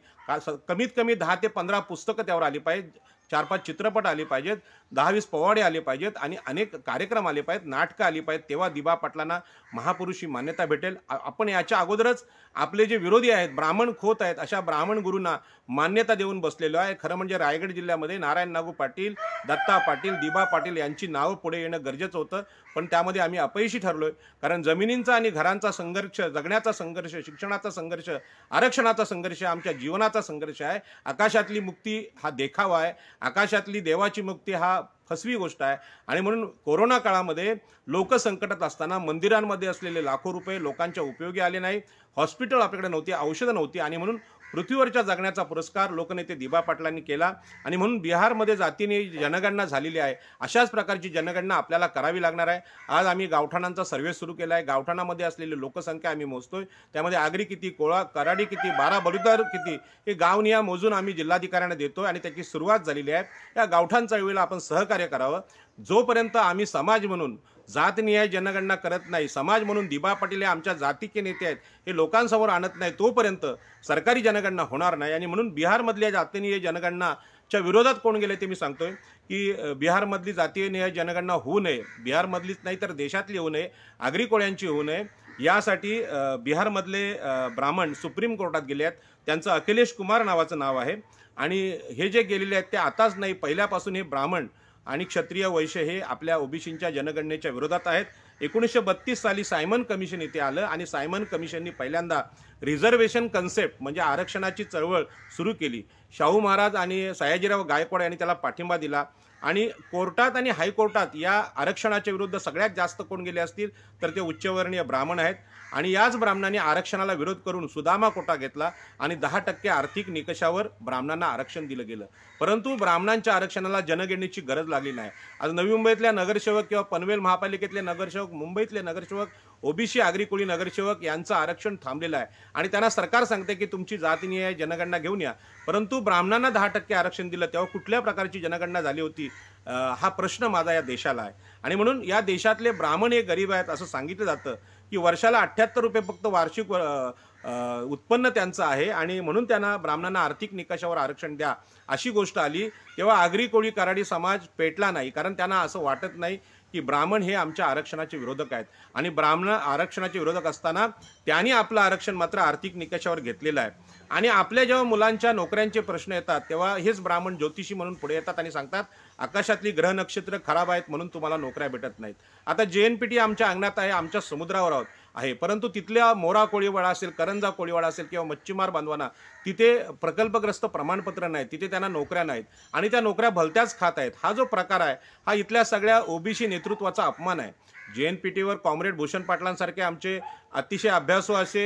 कमीत कमी 10 ते 15 पुस्तकं त्यावर आली पाहिजेत, 4-5 चित्रपट आले पाहिजेत, 10-20 पोवाडे आले पाहिजेत आणि अनेक कार्यक्रम आले पाहिजेत, नाटकं आली पाहिजेत. तेव्हा दिबा पाटलांना महापुरुष ही मान्यता भेटेल. आपण याच्या अगोदरच आपले जे विरोधी आहेत, ब्राह्मण खोत आहेत, अशा ब्राह्मण गुरूंना मान्यता देऊन बसलेलो आहे. खरं म्हणजे रायगड जिल्ह्यामध्ये नारायण नागू पाटील, दत्ता पाटील, दिबा पाटील यांची नावं पुढे येणं गरजेचं होतं. पण त्यामध्ये आम्ही अपयशी ठरलोय. कारण जमिनींचा आणि घरांचा संघर्ष, जगण्याचा संघर्ष, शिक्षणाचा संघर्ष, आरक्षणाचा संघर्ष आमच्या जीवनाचा संघर्ष आहे. आकाशातली मुक्ती हा देखावा आहे, आकाशातली देवाची मुक्ती हा फसवी गोष्ट आहे. आणि म्हणून कोरोना काळामध्ये लोक संकटात असताना मंदिरांमध्ये असलेले लाखो रुपये लोकांच्या उपयोगी आले नाही. हॉस्पिटल आपल्याकडे नव्हती, औषधं नव्हती आणि म्हणून पृथ्वीवरच्या जगण्याचा पुरस्कार लोकनेते दिबा पाटलांनी केला. आणि म्हणून बिहारमध्ये जातीने जनगणना झालेली आहे. अशाच प्रकारची जनगणना आपल्याला करावी लागणार आहे. आज आम्ही गावठाणांचा सर्व्हे सुरू केला आहे. गावठाणामध्ये असलेली लोकसंख्या आम्ही मोजतोय. त्यामध्ये आगरी किती, कोळा कराडी किती, बारा बलुतेदार किती हे गावनिहाय मोजून आम्ही जिल्हाधिकाऱ्यांना देतोय आणि त्याची सुरुवात झालेली आहे. या गावठाण चळवळीला आपण सहकार्य करावं. जोपर्यंत आम्ही समाज म्हणून जातनिहाय जनगणना करत नाही, समाज म्हणून दिबा पाटील हे आमच्या जातीचे नेते आहेत हे लोकांसमोर आणत नाही, तोपर्यंत सरकारी जनगणना होणार नाही. आणि म्हणून बिहारमधल्या जातीनिहाय जनगणनाच्या विरोधात कोण गेले ते मी सांगतोय की बिहारमधली जातीनिहाय जनगणना होऊ नये. बिहारमधलीच नाही तर देशातली होऊ नये, आगरी कोळ्यांची होऊ नये. यासाठी बिहारमधले ब्राह्मण सुप्रीम कोर्टात गेले आहेत. त्यांचं अखिलेश कुमार नावाचं नाव आहे. आणि हे जे गेलेले आहेत ते आताच नाही, पहिल्यापासून हे ब्राह्मण आणि क्षत्रिय वैश्य हे आपल्या ओबीसींच्या जनगणनेच्या विरोधात आहेत. 1932 साली सायमन कमिशन इथे आलं आणि सायमन कमिशननी पहिल्यांदा रिझर्वेशन कन्सेप्ट म्हणजे आरक्षणाची चळवळ सुरू केली. शाहू महाराज आणि सयाजीराव गायकवाड यांनी त्याला पाठिंबा दिला. आणि कोर्टात आणि हायकोर्टात या आरक्षणाच्या विरुद्ध सगळ्यात जास्त कोण गेले असतील तर ते उच्चवर्णीय ब्राह्मण आहेत. आणि याच ब्राह्मणांनी आरक्षणाला विरोध करून सुदामा कोटा घेतला आणि 10% आर्थिक निकषावर ब्राह्मणांना आरक्षण दिलं गेलं. परंतु ब्राह्मणांच्या आरक्षणाला जनगणनेची गरज लागली नाही. आज नवी मुंबईतल्या नगरसेवक किंवा पनवेल महापालिकेतले नगरसेवक, मुंबईतले नगरसेवक, ओबीसी आगरी कोळी नगरसेवक यांचं आरक्षण थांबलेलं आहे. आणि त्यांना सरकार सांगते की तुमची जातीनिहाय जनगणना घेऊन या. परंतु ब्राह्मणांना 10% आरक्षण दिलं तेव्हा कुठल्या प्रकारची जनगणना झाली होती हा प्रश्न माझा या देशाला आहे. आणि म्हणून या देशातले ब्राह्मण हे गरीब आहेत असं सांगितलं जातं की वर्षाला 78 रुपये फक्त वार्षिक उत्पन्न त्यांचं आहे. आणि म्हणून त्यांना ब्राह्मणांना आर्थिक निकषावर आरक्षण द्या अशी गोष्ट आली तेव्हा आगरी कोळी कराडी समाज पेटला नाही. कारण त्यांना असं वाटत नाही की ब्राह्मण हे आमच्या आरक्षणाचे विरोधक आहेत. आणि ब्राह्मण आरक्षणाचे विरोधक असताना त्यांनी आपलं आरक्षण मात्र आर्थिक निकषावर घेतलेलं आहे. आणि आपल्या जेव्हा मुलांच्या नोकऱ्यांचे प्रश्न येतात तेव्हा हेच ब्राह्मण ज्योतिषी म्हणून पुढे येतात आणि सांगतात आकाशातली ग्रह नक्षत्र खराब आहेत म्हणून तुम्हाला नोकऱ्या भेटत नाहीत. आता JNPT आमच्या अंगणात आहे, आमच्या समुद्रावर आहे, परंतु तिथल्या मोरा कोळीवाडा असेल, करंजा कोळीवाडा असेल किंवा मच्छीमार बांधवांना तिथे प्रकल्पग्रस्त प्रमाणपत्र नाहीत, तिथे त्यांना नोकऱ्या नाहीत आणि त्या नोकऱ्या भलत्याच खात आहेत. हा जो प्रकार आहे हा इथल्या सगळ्या ओबीसी नेतृत्वाचा अपमान आहे. JNPTवर कॉम्रेड भूषण पाटलांसारखे आमचे अतिशय अभ्यासू असे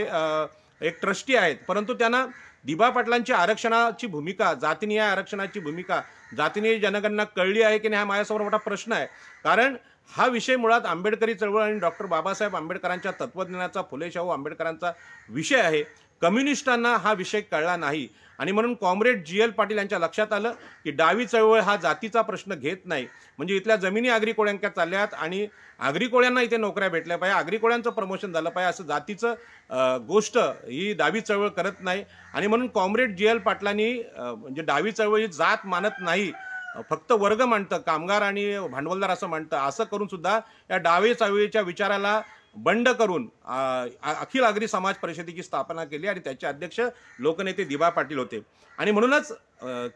एक ट्रस्टी आहेत, परंतु त्यांना दिबा पाटलांची आरक्षणाची भूमिका, जातीनिहाय आरक्षणाची भूमिका, जातीनिहाय जनगणना कळली आहे की नाही हा माझ्यासमोर मोठा प्रश्न आहे. कारण हा विषय मुळात आंबेडकरी चळवळ आणि डॉक्टर बाबासाहेब आंबेडकरांच्या तत्त्वज्ञानाचा, फुले शाहू आंबेडकरांचा विषय आहे. कम्युनिस्टांना हा विषय कळला नाही आणि म्हणून कॉम्रेड जी.एल. पाटील यांच्या लक्षात आलं की डावी चळवळ हा जातीचा प्रश्न घेत नाही, म्हणजे इथल्या जमिनी आगरी कोळ्यांच्या चालल्यात आणि आगरी कोळ्यांना इथे नोकऱ्या भेटल्या पाहिजे, आगरी कोळ्यांचं प्रमोशन झालं पाहिजे, असं जातीचं गोष्ट ही डावी चळवळ करत नाही. आणि म्हणून कॉम्रेड जी.एल. पाटलांनी म्हणजे डावी चळवळ ही जात मानत नाही, फक्त वर्ग मांडतं, कामगार आणि भांडवलदार असं मांडतं, असं करून सुद्धा या डावे चळवळीच्या विचाराला बंड करून अखिल आगरी समाज परिषदेची स्थापना केली आणि त्याचे अध्यक्ष लोकनेते दिबा पाटील होते. आणि म्हणूनच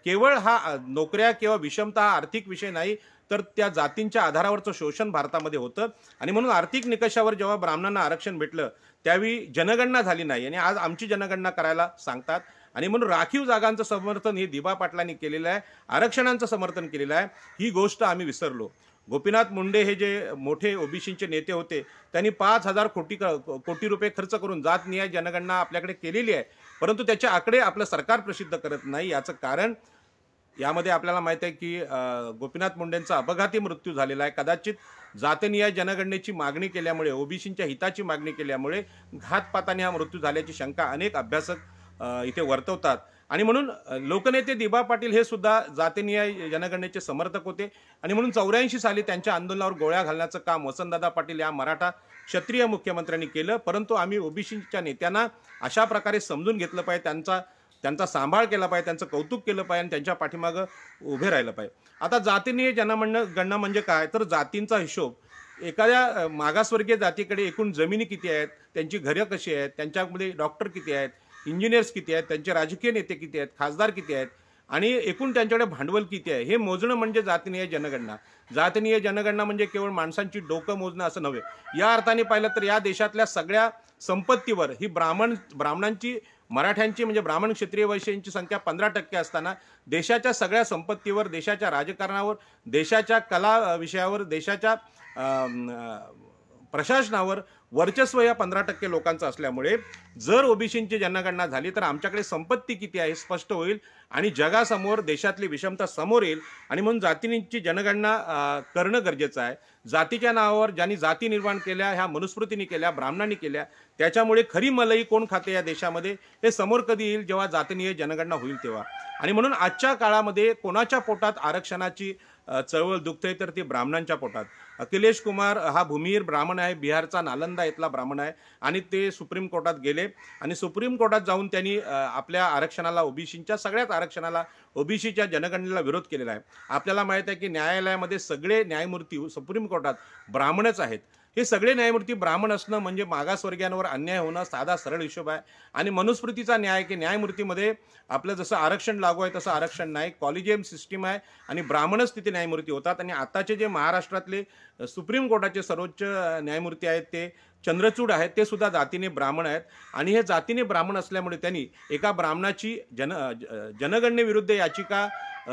केवळ हा नोकऱ्या किंवा विषमता हा आर्थिक विषय नाही, तर त्या जातींच्या आधारावरचं शोषण भारतामध्ये होतं. आणि म्हणून आर्थिक निकषावर जेव्हा ब्राह्मणांना आरक्षण भेटलं त्यावेळी जनगणना झाली नाही आणि आज आमची जनगणना करायला सांगतात. आणि म्हणून राखीव जागांचं समर्थन हे दिबा पाटलांनी केलेलं आहे, आरक्षणांचं समर्थन केलेलं आहे. ही गोष्ट आम्ही विसरलो. गोपीनाथ मुंडे हे जे मोठे ओबीसीचे नेते होते त्यांनी 5,000 कोटी रुपये खर्च करून जातनिहाय जनगणना आपल्याकडे केलेली आहे, परंतु त्याचे आकडे आपलं सरकार प्रसिद्ध करत नाही. याचं कारण यामध्ये आपल्याला माहित आहे की गोपीनाथ मुंडेंचा अपघाती मृत्यू झालेला आहे. कदाचित जातनिहाय जनगणनेची मागणी केल्यामुळे, ओबीसींच्या हिताची मागणी केल्यामुळे घातपाताने हा मृत्यू झाल्याची शंका अनेक अभ्यासक इथे वर्तवतात. आणि म्हणून लोकनेते दिबा पाटील हे सुद्धा जातीनिहाय जनगणनेचे समर्थक होते आणि म्हणून 84 साली त्यांच्या आंदोलनावर गोळ्या घालण्याचं काम वसंतदादा पाटील या मराठा क्षत्रिय मुख्यमंत्र्यांनी केलं. परंतु आम्ही ओबीसीच्या नेत्यांना अशा प्रकारे समजून घेतलं पाहिजे, त्यांचा सांभाळ केला पाहिजे, त्यांचं कौतुक केलं पाहिजे आणि त्यांच्या पाठीमागं उभे राहिलं पाहिजे. आता जातीनिहाय जनगणना म्हणजे काय, तर जातींचा हिशोब. एखाद्या मागासवर्गीय जातीकडे एकूण जमिनी किती आहेत, त्यांची घरं कशी आहेत, त्यांच्यामध्ये डॉक्टर किती आहेत, इंजिनियर्स किती आहेत, त्यांचे राजकीय नेते किती आहेत, खासदार किती आहेत आणि एकूण त्यांच्याकडे भांडवल किती आहे, हे मोजणं म्हणजे जातीनिहाय जनगणना. जातीनिहाय जनगणना म्हणजे केवळ माणसांची डोकं मोजणं असं नव्हे. या अर्थाने पाहिलं तर या देशातल्या सगळ्या संपत्तीवर ही ब्राह्मणांची, मराठ्यांची म्हणजे ब्राह्मण क्षत्रिय वैश्यांची संख्या 15% असताना देशाच्या सगळ्या संपत्तीवर, देशाच्या राजकारणावर, देशाच्या कला विषयावर, देशाच्या प्रशासनावर वर्चस्व या 15% लोकांचं असल्यामुळे जर ओबीसींची जनगणना झाली तर आमच्याकडे संपत्ती किती आहे स्पष्ट होईल आणि जगासमोर देशातली विषमता समोर येईल. आणि म्हणून जातींची जनगणना करणं गरजेचं आहे. जातीच्या नावावर ज्यांनी जाती निर्माण केल्या, ह्या मनुस्मृतीने केल्या, ब्राह्मणांनी केल्या, त्याच्यामुळे खरी मलाई कोण खाते या देशामध्ये हे समोर कधी येईल, जेव्हा जातीनिहाय जनगणना होईल तेव्हा. आणि म्हणून आजच्या काळामध्ये कोणाच्या पोटात आरक्षणाची चळवळ दुखते तर ती ब्राह्मणांच्या पोटात. अखिलेश कुमार हा भूमिहीर ब्राह्मण आहे, बिहारचा नालंदा इथला ब्राह्मण आहे आणि ते सुप्रीम कोर्टात गेले आणि सुप्रीम कोर्टात जाऊन त्यांनी आपल्या आरक्षणाला, ओबीसीच्या सगळ्याच आरक्षणाला, ओबीसीच्या जनगणनेला विरोध केलेला आहे. आपल्याला माहित आहे की न्यायालयामध्ये सगळे न्यायमूर्ती सुप्रीम कोर्टात ब्राह्मणच आहेत. हे सगळे न्यायमूर्ती ब्राह्मण असणं म्हणजे मागासवर्गीयांवर अन्याय होणं साधा सरळ हिशोब आहे. आणि मनुस्मृतीचा न्याय की न्यायमूर्तीमध्ये आपलं जसं आरक्षण लागू आहे तसं आरक्षण नाही, कॉलेजियम सिस्टीम आहे आणि ब्राह्मणच तिथे न्यायमूर्ती होतात. आणि आताचे जे महाराष्ट्रातले सुप्रीम कोर्टाचे सर्वोच्च न्यायमूर्ती आहेत ते चंद्रचूड आहेत, ते सुद्धा जातीने ब्राह्मण आहेत. आणि हे जातीने ब्राह्मण असल्यामुळे त्यांनी एका ब्राह्मणाची जनगणनेविरुद्ध याचिका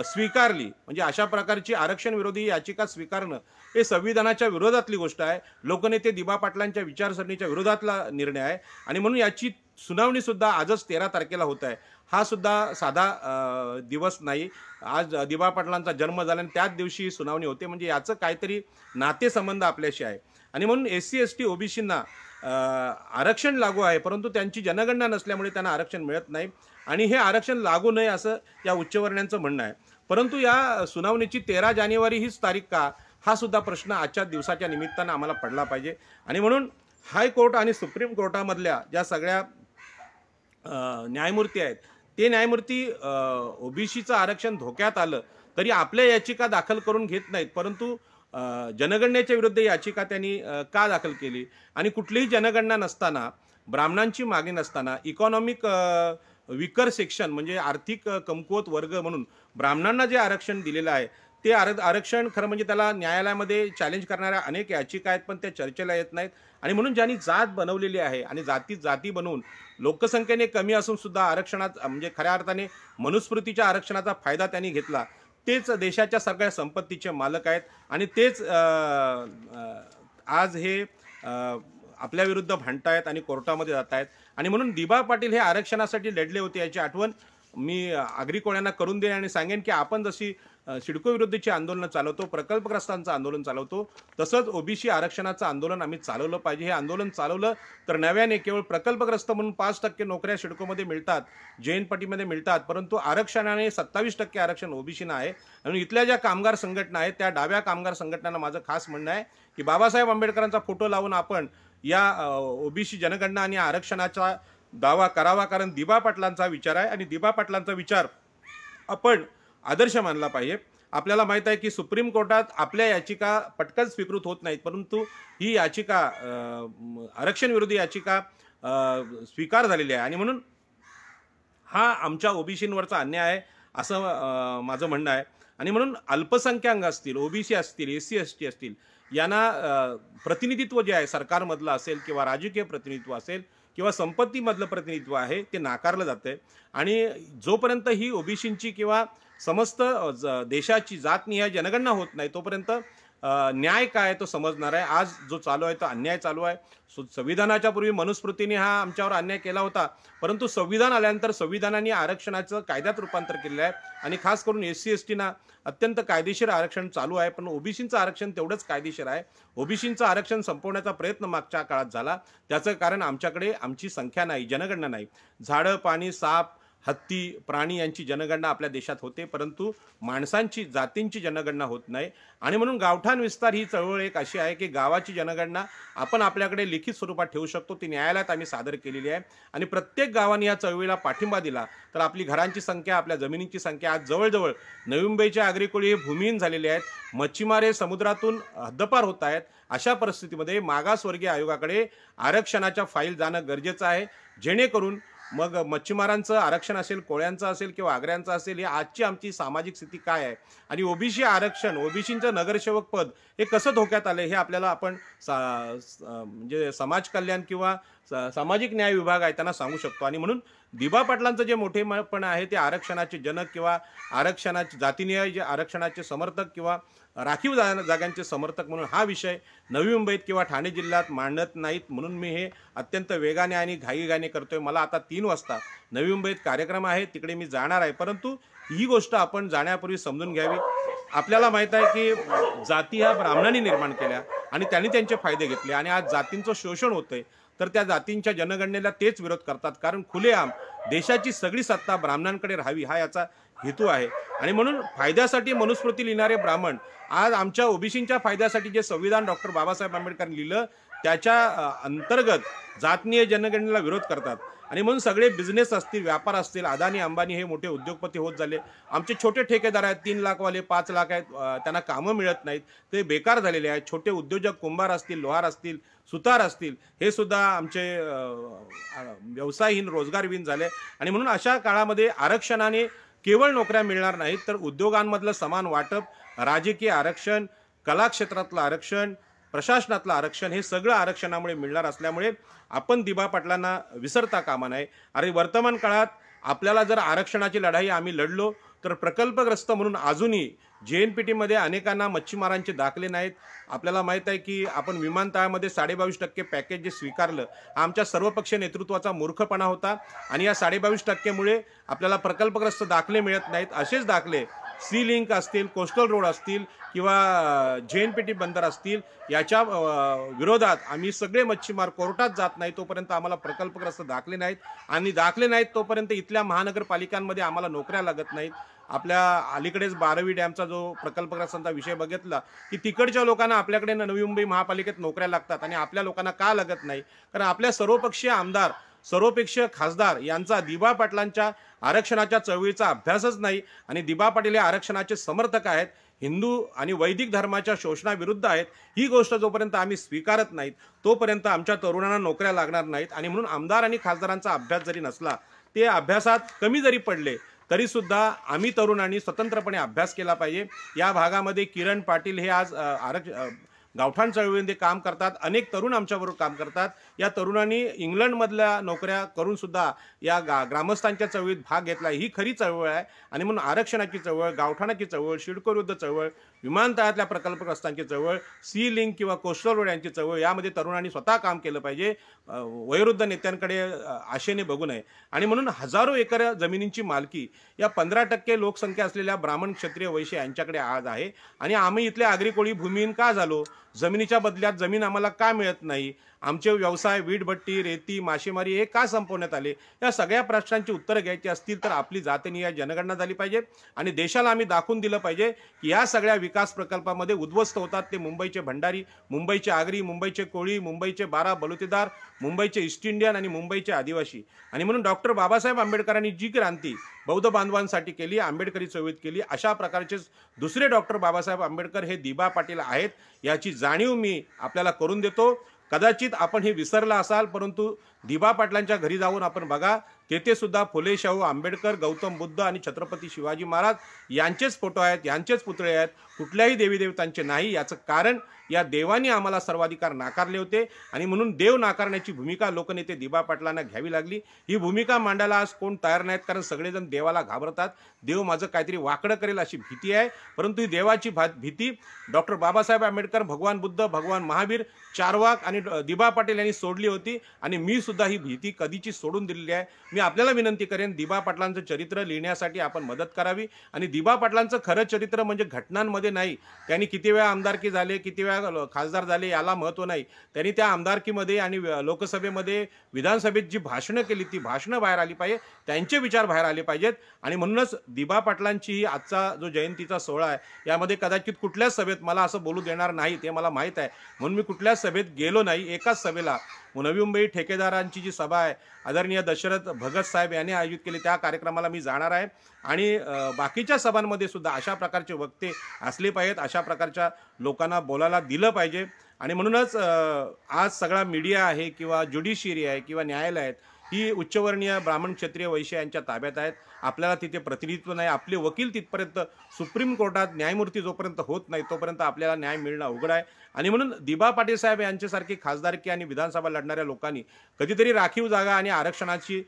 स्वीकारली. म्हणजे अशा प्रकारची आरक्षण विरोधी याचिका स्वीकारणं हे संविधानाच्या विरोधातली गोष्ट आहे, लोकनेते दिबा पाटलांच्या विचारसरणीच्या विरोधातला निर्णय आहे. आणि म्हणून याची सुनावणी सुद्धा आजच 13 तारखेला होत आहे. हा सुद्धा साधा दिवस नाही. आज दिबा पाटलांचा जन्म झाला आणि त्याच दिवशी सुनावणी होते, म्हणजे याचं काहीतरी नातेसंबंध आपल्याशी आहे. आणि म्हणून SC ST OBCंना आरक्षण लागू आहे, परंतु त्यांची जनगणना नसल्यामुळे त्यांना आरक्षण मिळत नाही आणि हे आरक्षण लागू नये असं या उच्चवर्णीयांचं म्हणणं आहे. परंतु या सुनावणीची 13 जानेवारी हीच तारीख का, हा सुद्धा प्रश्न आजच्या दिवसाच्या निमित्तानं आम्हाला पडला पाहिजे. आणि म्हणून हायकोर्ट आणि सुप्रीम कोर्टामधल्या ज्या सगळ्या न्यायमूर्ती आहेत ते न्यायमूर्ती ओबीसीचं आरक्षण धोक्यात आलं तरी आपल्या याचिका दाखल करून घेत नाहीत, परंतु जनगणनेच्या विरुद्ध याचिका त्यांनी का दाखल केली. आणि कुठलीही जनगणना नसताना, ब्राह्मणांची मागणी नसताना, इकॉनॉमिक विकर सेक्शन म्हणजे आर्थिक कमकुवत वर्ग म्हणून ब्राह्मणांना जे आरक्षण दिलेलं आहे ते आरक्षण खरं म्हणजे त्याला न्यायालयामध्ये चॅलेंज करणाऱ्या अनेक याचिका आहेत, पण त्या चर्चेला येत नाहीत. आणि म्हणून ज्यांनी जात बनवलेली आहे आणि जाती बनवून लोकसंख्येने कमी असून सुद्धा आरक्षणात म्हणजे खऱ्या अर्थाने मनुस्मृतीच्या आरक्षणाचा फायदा त्यांनी घेतला, तेच देशाच्या सगळ्या संपत्तीचे मालक आहेत आणि तेच आज हे आपल्या विरुद्ध भांडतायत आणि कोर्टामध्ये जात आहेत. आणि म्हणून दिबा पाटील हे आरक्षणासाठी लढले होते याची आठवण मी आगरी कोळ्यांना करून देईन आणि सांगेन की आपण जशी सिडको विरुद्धची आंदोलनं चालवतो, प्रकल्पग्रस्तांचं आंदोलन चालवतो, तसंच ओबीसी आरक्षणाचं आंदोलन आम्ही चालवलं पाहिजे. हे आंदोलन चालवलं तर नव्याने केवळ प्रकल्पग्रस्त म्हणून 5% नोकऱ्या सिडकोमध्ये मिळतात, JNPTमध्ये मिळतात, परंतु आरक्षणाने 27% आरक्षण ओबीसीना आहे. आणि इथल्या ज्या कामगार संघटना आहेत त्या डाव्या कामगार संघटनांना माझं खास म्हणणं आहे की बाबासाहेब आंबेडकरांचा फोटो लावून आपण या ओबीसी जनगणना आणि आरक्षणाचा दावा करावा, कारण दिबा पाटलांचा विचार आहे आणि दिबा पाटलांचा विचार आपण आदर्श मानला पाहिजे. आपल्याला माहित आहे की सुप्रीम कोर्टात आपल्या याचिका पटकन स्वीकृत होत नाहीत, परंतु ही याचिका आरक्षण विरोधी याचिका स्वीकार झालेली आहे आणि म्हणून हा आमच्या ओबीसींवरचा अन्याय आहे असं माझं म्हणणं आहे. आणि म्हणून अल्पसंख्याक असतील, ओबीसी असतील, SC ST असतील, यांना प्रतिनिधित्व जे आहे सरकारमधलं असेल किंवा राजकीय प्रतिनिधित्व असेल किंवा संपत्तीमधलं प्रतिनिधित्व आहे ते नाकारलं जाते. आणि जोपर्यंत ही ओबीसींची किंवा समस्त देशाची जातनिहाय जनगणना होत नाही तोपर्यंत न्याय काय तो समजणार आहे. आज जो चालू आहे तो अन्याय चालू आहे. संविधानाच्या पूर्वी मनुस्मृतीने हा आमच्यावर अन्याय केला होता, परंतु संविधान आल्यानंतर संविधानाने आरक्षणाचं कायद्यात रूपांतर केलेलं आहे आणि खास करून SC STना अत्यंत कायदेशीर आरक्षण चालू आहे. पण ओबीसींचं आरक्षण तेवढंच कायदेशीर आहे. ओबीसींचं आरक्षण संपवण्याचा प्रयत्न मागच्या काळात झाला. त्याचं कारण आमच्याकडे आमची संख्या नाही, जनगणना नाही. झाडं, पाणी, साप, हत्ती, प्राणी यांची जनगणना आपल्या देशात होते, परंतु माणसांची, जातींची जनगणना होत नाही. आणि म्हणून गावठाण विस्तार ही चळवळ एक अशी आहे की गावाची जनगणना आपण आपल्याकडे लिखित स्वरूपात ठेवू शकतो. ती न्यायालयात आम्ही सादर केलेली आहे आणि प्रत्येक गावाने या चळवळीला पाठिंबा दिला तर आपली घरांची संख्या, आपल्या जमिनींची संख्या आज जवळजवळ नवी मुंबईच्या आगरी कोळी हे भूमिहीन झालेले आहेत. मच्छीमार हे समुद्रातून हद्दपार होत आहेत. अशा परिस्थितीमध्ये मागासवर्गीय आयोगाकडे आरक्षणाच्या फाईल जाणं गरजेचं आहे, जेणेकरून मग मच्छीमारांचं आरक्षण असेल, कोळ्यांचं असेल किंवा आगऱ्यांचं असेल, ही आजची आमची सामाजिक स्थिती काय आहे आणि ओबीसी आरक्षण, ओबीसींचं नगरसेवक पद हे कसं धोक्यात आलं हे आपल्याला आपण म्हणजे समाज कल्याण किंवा सामाजिक न्याय विभाग आहे त्यांना सांगू शकतो. आणि म्हणून दिबा पाटलांचं जे मोठेपण आहे ते आरक्षणाचे जनक किंवा आरक्षणाचे जातीनिहाय जे आरक्षणाचे समर्थक किंवा राखीव जागांचे समर्थक म्हणून हा विषय नवी मुंबईत किंवा ठाणे जिल्ह्यात मांडत नाहीत. म्हणून मी हे अत्यंत वेगाने आणि घाईघाईने करतोय. मला आता 3 वाजता नवी मुंबईत कार्यक्रम आहे, तिकडे मी जाणार आहे, परंतु ही गोष्ट आपण जाण्यापूर्वी समजून घ्यावी. आपल्याला माहित आहे की जाती ह्या ब्राह्मणांनी निर्माण केल्या आणि त्यांनी त्यांचे फायदे घेतले आणि आज जातींचं शोषण होतंय. तर त्या जातींच्या जनगणनेला तेच विरोध करतात, कारण खुलेआम देशाची सगळी सत्ता ब्राह्मणांकडे राहावी हा याचा हेतू आहे. आणि म्हणून फायद्यासाठी मनुस्मृती लिहिणारे ब्राह्मण आज आमच्या ओबीसींच्या फायद्यासाठी जे संविधान डॉक्टर बाबासाहेब आंबेडकरांनी लिहिलं त्याच्या अंतर्गत जातनीय जनगणनेला विरोध करतात. आणि म्हणून सगळे बिझनेस असतील, व्यापार असतील, अदानी अंबानी हे मोठे उद्योगपती होत झाले. आमचे छोटे ठेकेदार आहेत, 3 लाखवाले, 5 लाख आहेत, त्यांना कामं मिळत नाहीत, ते बेकार झालेले आहेत. छोटे उद्योजक, कुंभार असतील, लोहार असतील, सुतार असतील, हे सुद्धा आमचे व्यवसायहीन, रोजगारहीन झाले. आणि म्हणून अशा काळामध्ये आरक्षणाने केवळ नोकऱ्या मिळणार नाहीत तर उद्योगांमधलं समान वाटप, राजकीय आरक्षण, कला क्षेत्रातलं आरक्षण, प्रशासनातलं आरक्षण हे सगळं आरक्षणामुळे मिळणार असल्यामुळे आपण दिबा पाटलांना विसरता कामा नये. आणि वर्तमान काळात आपल्याला जर आरक्षणाची लढाई आम्ही लढलो तर प्रकल्पग्रस्त म्हणून अजूनही JNPTमध्ये अनेकांना मच्छीमारांचे दाखले नाहीत. आपल्याला माहीत आहे की आपण विमानतळामध्ये 22.5% पॅकेज जे स्वीकारलं आमच्या सर्वपक्षीय नेतृत्वाचा मूर्खपणा होता आणि या 22.5%मुळे आपल्याला प्रकल्पग्रस्त दाखले मिळत नाहीत. असेच दाखले सी लिंक असतील, कोस्टल रोड असतील किंवा JNPT बंदर असतील याच्या विरोधात आम्ही सगळे मच्छीमार कोर्टात जात नाही तोपर्यंत आम्हाला प्रकल्पग्रस्त दाखले नाहीत आणि दाखले नाहीत तोपर्यंत इथल्या महानगरपालिकांमध्ये आम्हाला नोकऱ्या लागत नाहीत. आपल्या अलीकडेच 12वी डॅमचा जो प्रकल्पग्रस्तांचा विषय बघितला की तिकडच्या लोकांना आपल्याकडे नवी मुंबई महापालिकेत नोकऱ्या लागतात आणि आपल्या लोकांना का लागत नाही, कारण आपल्या सर्वपक्षीय आमदार, सर्वपक्षीय खासदार यांचा दिबा पाटलांच्या आरक्षणाच्या चळवळीचा अभ्यासच नाही आणि दिबा पाटील हे आरक्षणाचे समर्थक आहेत, हिंदू आणि वैदिक धर्माच्या शोषणाविरुद्ध आहेत. ही गोष्ट जोपर्यंत आम्ही स्वीकारत नाहीत तोपर्यंत आमच्या तरुणांना नोकऱ्या लागणार नाहीत. आणि म्हणून आमदार आणि खासदारांचा अभ्यास जरी नसला, ते अभ्यासात कमी जरी पडले तरी सुद्धा आम्ही तरुणांनी स्वतंत्रपणे अभ्यास केला पाहिजे. या भागामध्ये किरण पाटील हे आज गावठाण चळवळीमध्ये काम करतात, अनेक तरुण आमच्याबरोबर काम करतात. या तरुणांनी इंग्लंडमधल्या नोकऱ्या करून सुद्धा या ग्रामस्थांच्या चळवळीत भाग घेतला. ही खरी चळवळ आहे आणि म्हणून आरक्षणाची चळवळ, गावठाणाची चळवळ, सिडको विरुद्ध चळवळ, विमानतळातल्या प्रकल्पग्रस्तांची चळवळ, सी लिंक किंवा कोस्टल रोड यांची चळवळ, यामध्ये तरुणांनी स्वतः काम केलं पाहिजे. वयोवृद्ध नेत्यांकडे आशेने बघू नये. आणि म्हणून हजारो एकर जमिनींची मालकी या 15% लोकसंख्या असलेल्या ब्राह्मण, क्षत्रिय, वैश्य यांच्याकडे आज आहे. आणि आम्ही इथले आगरी कोळी भूमिहीन का झालो? जमिनीच्या बदल्यात जमीन आम्हाला का मिळत नाही? आमचे व्यवसाय वीटभट्टी, रेती, मासेमारी हे का संपवण्यात आले? या सगळ्या प्रश्नांची उत्तरं घ्यायची असतील तर आपली जातनिहाय जनगणना झाली पाहिजे आणि देशाला आम्ही दाखवून दिलं पाहिजे की या सगळ्या विकास प्रकल्पामध्ये उद्ध्वस्त होतात ते मुंबईचे भंडारी, मुंबईचे आगरी, मुंबईचे कोळी, मुंबईचे 12 बलुतेदार, मुंबईचे ईस्ट इंडियन आणि मुंबईचे आदिवासी. आणि म्हणून डॉक्टर बाबासाहेब आंबेडकरांनी जी क्रांती बौद्ध बांधवांसाठी केली, आंबेडकरी चळवळीत केली, अशा प्रकारचे दुसरे डॉक्टर बाबासाहेब आंबेडकर हे दिबा पाटील आहेत, याची जाणीव मी आपल्याला करून देतो. कदाचित आपण हे विसरला असाल, परंतु दिबा पाटलांच्या घरी जाऊन आपण बघा, तेथे सुद्धा फुले शाहू आंबेडकर, गौतम बुद्ध आणि छत्रपती शिवाजी महाराज यांचेच फोटो आहेत, यांचेच पुतळे आहेत, कुठल्याही देवी देवतांचे नाही. याचं कारण या देवांनी आम्हाला सर्वाधिकार नाकारले होते आणि म्हणून देव नाकारण्याची भूमिका लोकनेते दिबा पाटलांना घ्यावी लागली. ही भूमिका मांडायला आज कोण तयार नाहीत, कारण सगळेजण देवाला घाबरतात. देव माझं काहीतरी वाकडं करेल अशी भीती आहे. परंतु ही देवाची भीती डॉक्टर बाबासाहेब आंबेडकर, भगवान बुद्ध, भगवान महावीर, चारवाक आणि दिबा पाटील यांनी सोडली होती आणि मी सुद्धा ही भीती कधीची सोडून दिलेली आहे. मी आपल्याला विनंती करेन, दिबा पाटलांचं चरित्र लिहिण्यासाठी आपण मदत करावी. आणि दिबा पाटलांचं खरं चरित्र म्हणजे घटनांमध्ये नाही, त्यांनी किती वेळा आमदारकी झाले, किती वेळा खासदार झाले याला महत्त्व नाही. त्यांनी त्या आमदारकीमध्ये आणि लोकसभेमध्ये, विधानसभेत जी भाषणं केली ती भाषणं बाहेर आली पाहिजे, त्यांचे विचार बाहेर आले पाहिजेत. आणि म्हणूनच दिबा पाटलांची आजचा जो जयंतीचा सोहळा आहे, यामध्ये कदाचित कुठल्याच सभेत मला असं बोलू देणार नाही, ते मला माहीत आहे. म्हणून मी कुठल्याच सभेत गेलो नाही. एकाच सभेला नवी मुंबई ठेकेदारांची जी सभा आहे, आदरणीय दशरथ भगत साहेब यांनी आयोजित केली, त्या कार्यक्रमाला मी जाणार आहे. आणि बाकीच्या सभांमध्ये सुद्धा अशा प्रकारचे वक्ते असले पाहिजेत, अशा प्रकारच्या लोकांना बोलायला दिलं पाहिजे. आणि म्हणूनच आज सगळा मीडिया आहे किंवा ज्युडिशियरी आहे किंवा न्यायालय आहेत, ही उच्चवर्णीय ब्राह्मण, क्षत्रिय, वैश्य यांच्या ताब्यात आहेत. आपल्याला तिथे प्रतिनिधित्व नाही. आपले वकील तिथपर्यंत सुप्रीम कोर्टात न्यायमूर्ती जोपर्यंत होत नाही तोपर्यंत आपल्याला न्याय मिळणं अवघड आहे. आणि म्हणून दिबा पाटील साहेब यांच्यासारखी खासदारकी आणि विधानसभा लढणाऱ्या लोकांनी कधीतरी राखीव जागा आणि आरक्षणाची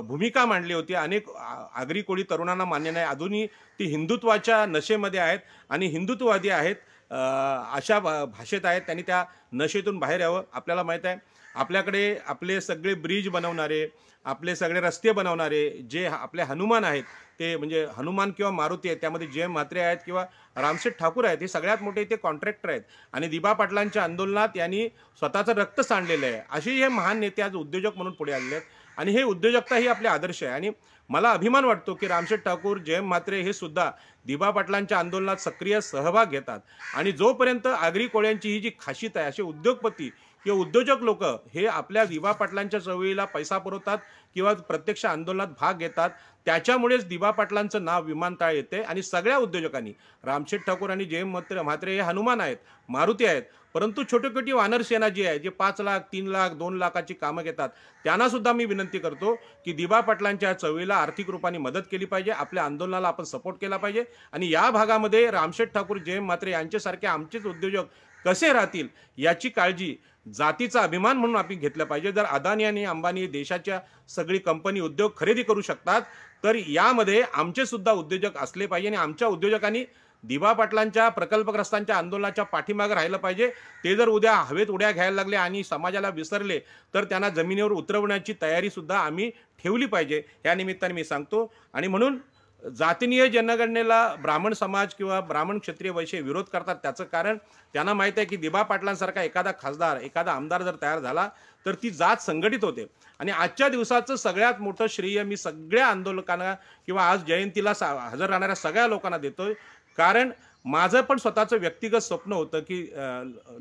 भूमिका मांडली होती. अनेक आगरी कोळी तरुणांना मान्य नाही. अजूनही ती हिंदुत्वाच्या नशेमध्ये आहेत आणि हिंदुत्ववादी आहेत, अशा भाषेत आहेत. त्यांनी त्या नशेतून बाहेर यावं. आपल्याला माहीत आहे, आपल्याकडे आपले सगळे ब्रिज बनवणारे, आपले सगळे रस्ते बनवणारे जे आपले हनुमान आहेत, ते म्हणजे हनुमान किंवा मारुती आहेत, त्यामध्ये जय म्हात्रे आहेत किंवा रामशेठ ठाकूर आहेत, हे सगळ्यात मोठे ते कॉन्ट्रॅक्टर आहेत. आणि दिबा पाटलांच्या आंदोलनात यांनी स्वतःचं रक्त सांडलेलं आहे. असे हे महान नेते आज उद्योजक म्हणून पुढे आलेले आहेत आणि हे उद्योजकता ही आपले आदर्श आहे. आणि मला अभिमान वाटतो की रामशेठ ठाकूर, जय म्हात्रे हे सुद्धा दिबा पाटलांच्या आंदोलनात सक्रिय सहभाग घेतात. आणि जोपर्यंत आगरी कोळ्यांची ही जी खासियत आहे, असे उद्योगपती किंवा उद्योजक लोक हे आपल्या दिबा पाटलांच्या चळवळीला पैसा पुरवतात किंवा प्रत्यक्ष आंदोलनात भाग घेतात, त्याच्यामुळेच दिबा पाटलांचं नाव विमानतळ येते. आणि सगळ्या उद्योजकांनी, रामशेठ ठाकूर आणि जय म्हात्रे हे हनुमान आहेत, मारुती आहेत, परंतु छोटी छोटी वानर सेना जी आहे, जे 5 लाख, 3 लाख, 2 लाखाची कामं घेतात, त्यांना सुद्धा मी विनंती करतो की दिबा पाटलांच्या चळवळीला आर्थिक रूपाने मदत केली पाहिजे, आपल्या आंदोलनाला आपण सपोर्ट केला पाहिजे. आणि या भागामध्ये रामशेठ ठाकूर, जय म्हात्रे यांच्यासारखे आमचेच उद्योजक कसे राहतील याची काळजी जातीचा अभिमान म्हणून आपण घेतलं पाहिजे. जर अदानी आणि अंबानी देशाच्या सगळी कंपनी, उद्योग खरेदी करू शकतात, तर यामध्ये आमचे सुद्धा उद्योजक असले पाहिजे. आणि आमच्या उद्योजकांनी दिबा पाटलांच्या प्रकल्पग्रस्तांच्या आंदोलनाच्या पाठीमागे राहिलं पाहिजे. ते जर उद्या हवेत उड्या घ्यायला लागले आणि समाजाला विसरले तर त्यांना जमिनीवर उतरवण्याची तयारी सुद्धा आम्ही ठेवली पाहिजे, या निमित्ताने मी सांगतो. आणि म्हणून जातीय जनगणनेला ब्राह्मण समाज किंवा ब्राह्मण, क्षत्रिय, वैश्य विरोध करतात. त्याचं कारण त्यांना माहीत आहे की दिबा पाटलांसारखा एखादा खासदार, एखादा आमदार जर तयार झाला तर ती जात संघटित होते. आणि आजच्या दिवसाचं सगळ्यात मोठं श्रेय मी सगळ्या आंदोलकांना किंवा आज जयंतीला हजर राहणाऱ्या सगळ्या लोकांना देतोय. कारण माझं पण स्वतःचं व्यक्तिगत स्वप्न होतं की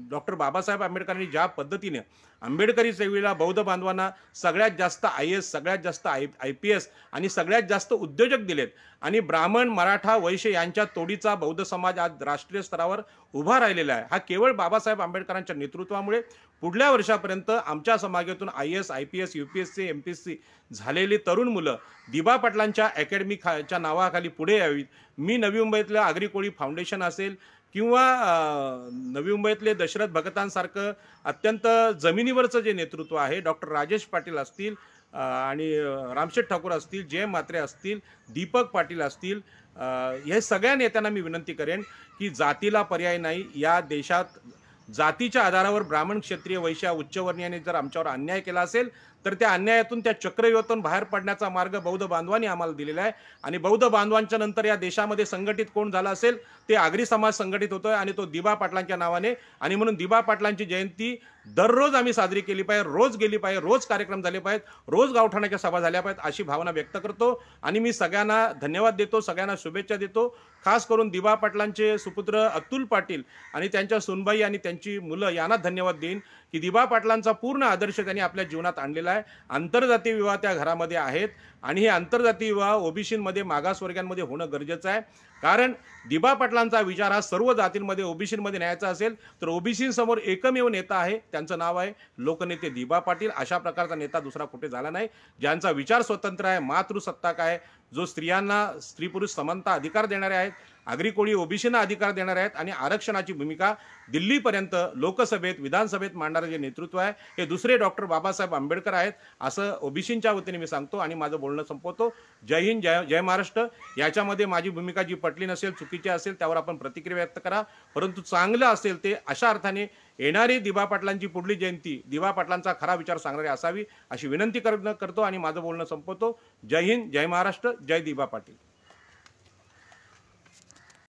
डॉक्टर बाबासाहेब आंबेडकरांनी ज्या पद्धतीने आंबेडकरी चळवळीला, बौद्ध बांधवांना सगळ्यात जास्त IAS, सगळ्यात जास्त IPS आणि सगळ्यात जास्त उद्योजक दिलेत, आणि ब्राह्मण, मराठा, वैश्य यांच्या तोडीचा बौद्ध समाज आज राष्ट्रीय स्तरावर उभा राहिलेला आहे, हा केवळ बाबासाहेब आंबेडकरांच्या नेतृत्वामुळे. पुढल्या वर्षापर्यंत आमच्या समाजातून IAS, IPS, UPSC, MPSC झालेली तरुण मुलं दिबा पाटलांच्या अकॅडमीच्या नावाखाली पुढे यावीत. मी नवी मुंबईतलं आगरी कोळी फाउंडेशन असेल किंवा नवी मुंबईतले दशरथ भगतांसारखं अत्यंत जमिनीवरचं जे नेतृत्व आहे, डॉक्टर राजेश पाटील असतील आणि रामशेठ ठाकूर असतील, जय म्हात्रे असतील, दीपक पाटील असतील, हे सगळ्या नेत्यांना मी विनंती करेन की जातीला पर्याय नाही. या देशात जातीच्या आधारावर ब्राह्मण, क्षत्रिय, वैश्य, उच्चवर्णीयांनी जर आमच्यावर अन्याय केला असेल तर त्या अन्यायातून, त्या चक्रव्यूहातून बाहेर पडण्याचा मार्ग बौद्ध बांधवांनी आम्हाला दिलेला आहे. आणि बौद्ध बांधवांच्या नंतर या देशामध्ये संघटित कोण झाला असेल ते आगरी समाज संघटित होतोय, आणि तो दिबा पाटलांच्या नावाने. आणि म्हणून दिबा पाटलांची जयंती दररोज आम्ही साजरी केली पाहिजे, रोज गेली पाहिजे, रोज कार्यक्रम झाले पाहिजेत, रोज गावठाणाच्या सभा झाल्या पाहिजेत, अशी भावना व्यक्त करतो. आणि मी सगळ्यांना धन्यवाद देतो, सगळ्यांना शुभेच्छा देतो. खास करून दिबा पाटलांचे सुपुत्र अतुल पाटील आणि त्यांच्या सुनबाई आणि त्यांची मुलं यांना धन्यवाद देईन की दिबा पाटलांचा पूर्ण आदर्श त्यांनी आपल्या जीवनात आणलेला आहे. आंतरजातीय विवाह त्या घरामध्ये आहेत, आणि हे आंतरजातीय विवाह ओबीसीमध्ये, मागासवर्गीयांमध्ये होणं गरजेचं आहे. कारण दिबा पाटलांचा विचार हा सर्व जातींमध्ये, ओबीसीमध्ये न्यायचा असेल तर ओबीसींसमोर एकमेव नेता आहे, त्यांचं नाव आहे लोकनेते दिबा पाटील. अशा प्रकारचा नेता दुसरा कुठे झाला नाही, ज्यांचा विचार स्वतंत्र आहे, मातृसत्ताक आहे, जो स्त्रियांना, स्त्री पुरुष समानता अधिकार देणारे आहेत, आगरी कोळी ओबीसींना अधिकार देणारे आहेत, आणि आरक्षणाची भूमिका दिल्लीपर्यंत, लोकसभेत, विधानसभेत मांडणारे जे नेतृत्व आहे हे दुसरे डॉक्टर बाबासाहेब आंबेडकर आहेत, असं ओबीसींच्या वतीने मी सांगतो. आणि माझं बोलणं संपवतो. जय हिंद, जय महाराष्ट्र. याच्यामध्ये माझी भूमिका जी पटली नसेल, चुकीची असेल, त्यावर आपण प्रतिक्रिया व्यक्त करा, परंतु चांगलं असेल ते अशा अर्थाने येणारी दिबा पाटलांची पुढली जयंती दिबा पाटलांचा खरा विचार सांगणारी असावी, अशी विनंती करतो आणि माझं बोलणं संपवतो. जय हिंद, जय महाराष्ट्र, जय दिबा पाटील.